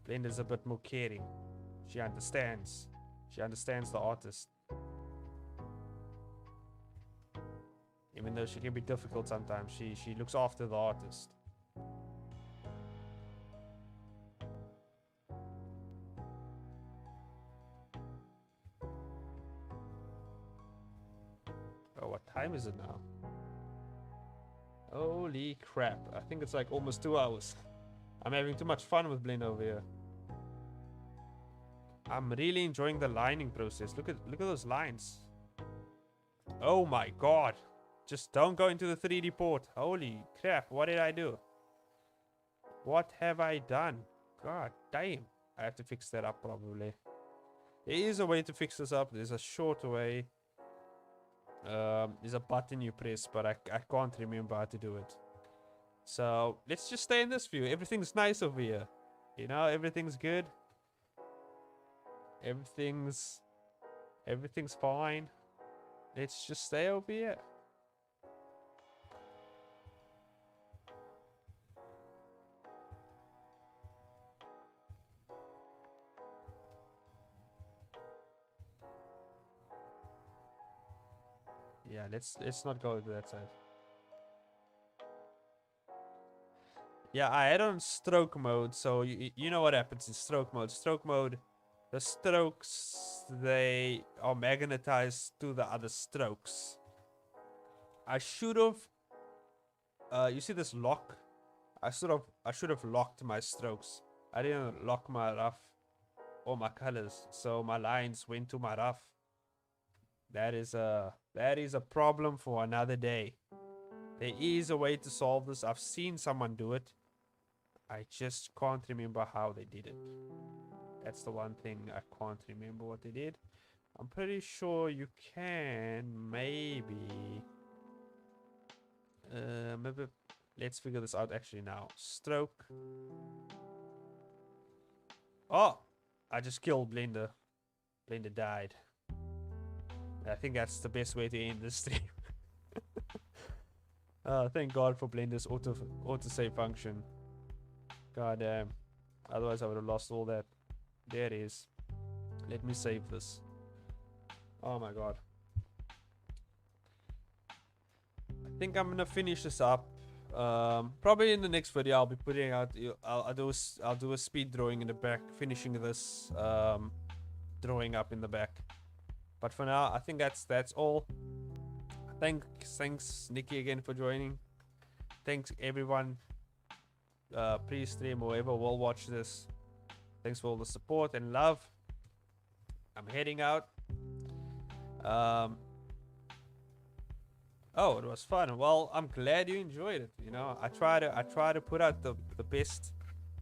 Speaker 1: Blender's a bit more caring. She understands. She understands the artist. Even though she can be difficult sometimes, she looks after the artist. Oh, what time is it now? Holy crap. I think it's like almost 2 hours. I'm having too much fun with Blend over here. I'm really enjoying the lining process. Look at those lines. Oh my god. Just don't go into the 3D port. Holy crap, what did I do? What have I done? God damn. I have to fix that up probably. There is a way to fix this up. There's a short way. There's a button you press, but I can't remember how to do it. So let's just stay in this view. Everything's nice over here. You know, everything's good. Everything's fine. Let's just stay over here. Yeah, let's not go to that side. Yeah, I had on stroke mode, so you know what happens in stroke mode. Stroke mode, the strokes, they are magnetized to the other strokes. I should have, you see this lock? I should have locked my strokes. I didn't lock my rough or my colors, so my lines went to my rough. That is a problem for another day. There is a way to solve this. I've seen someone do it. I just can't remember how they did it. That's the one thing I can't remember what they did. I'm pretty sure you can maybe maybe let's figure this out actually now. Stroke. Oh, I just killed Blender. Blender died. I think that's the best way to end this stream. Thank God for Blender's autosave function. God damn. Otherwise I would have lost all that. There it is. Let me save this. Oh my god. I think I'm gonna finish this up. Probably in the next video I'll be putting out. I'll do a speed drawing in the back, finishing this drawing up in the back. But for now, I think that's all. Thanks Nikki again for joining. Thanks everyone, pre-stream or whoever will watch this. Thanks for all the support and love. I'm heading out. Oh, it was fun. Well, I'm glad you enjoyed it. You know, I try to put out the best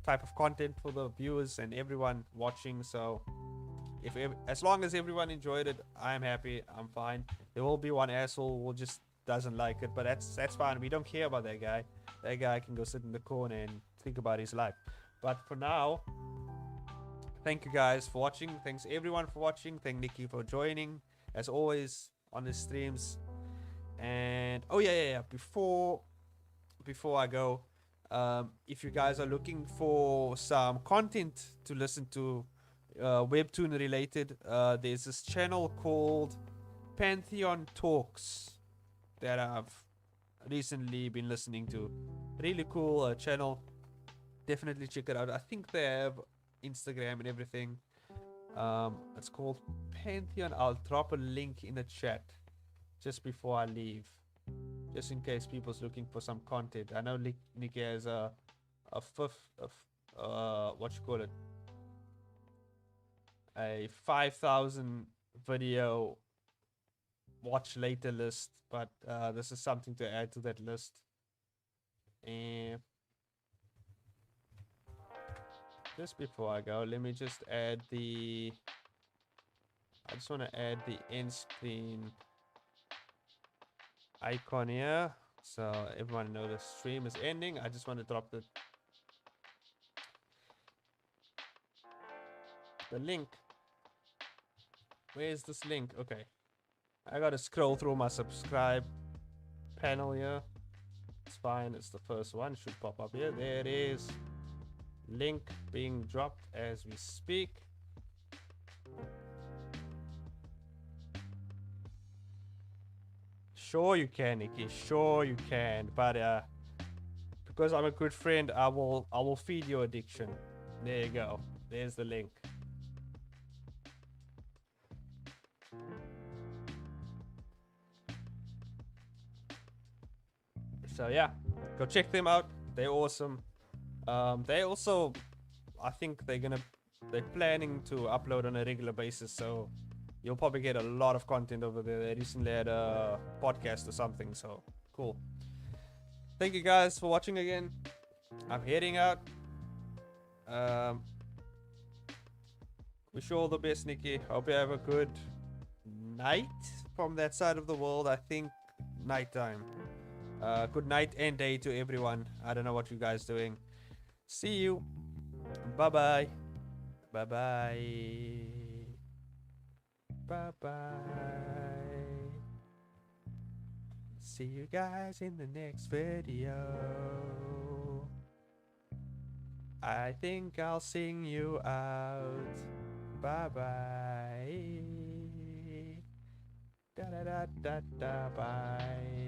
Speaker 1: type of content for the viewers and everyone watching. So as long as everyone enjoyed it, I'm happy. I'm fine. There will be one asshole who just doesn't like it, but that's fine. We don't care about that guy. That guy can go sit in the corner and think about his life. But for now, thank you guys for watching. Thanks everyone for watching. Thank Nikki for joining as always on the streams. And oh yeah. Before I go, if you guys are looking for some content to listen to, Webtoon related, there's this channel called Pantheon Talks that I've recently been listening to. Really cool channel. Definitely check it out. I think they have Instagram and everything. It's called Pantheon. I'll drop a link in the chat just before I leave, just in case people's looking for some content. I know Nikki has a what you call it, a 5,000 video watch later list, but this is something to add to that list. And just before I go, let me just add the. I just want to add the end screen icon here, so everyone knows the stream is ending. I just want to drop the link. Where's this link? Okay, I gotta scroll through my subscribe panel here. It's fine, it's the first one, should pop up here. There it is. Link being dropped as we speak. Sure you can, Nikki, sure you can, but because I'm a good friend, I will feed your addiction. There you go, there's the link. So yeah, go check them out, they're awesome. They also, I think they're planning to upload on a regular basis, so you'll probably get a lot of content over there. They recently had a podcast or something, so cool. Thank you guys for watching again. I'm heading out. Wish you all the best, Nikki. Hope you have a good night from that side of the world. I think nighttime. Good night and day to everyone. I don't know what you guys doing. See you. Bye-bye. Bye-bye. Bye-bye. See you guys in the next video. I think I'll sing you out. Bye-bye. Da-da-da-da-da-bye.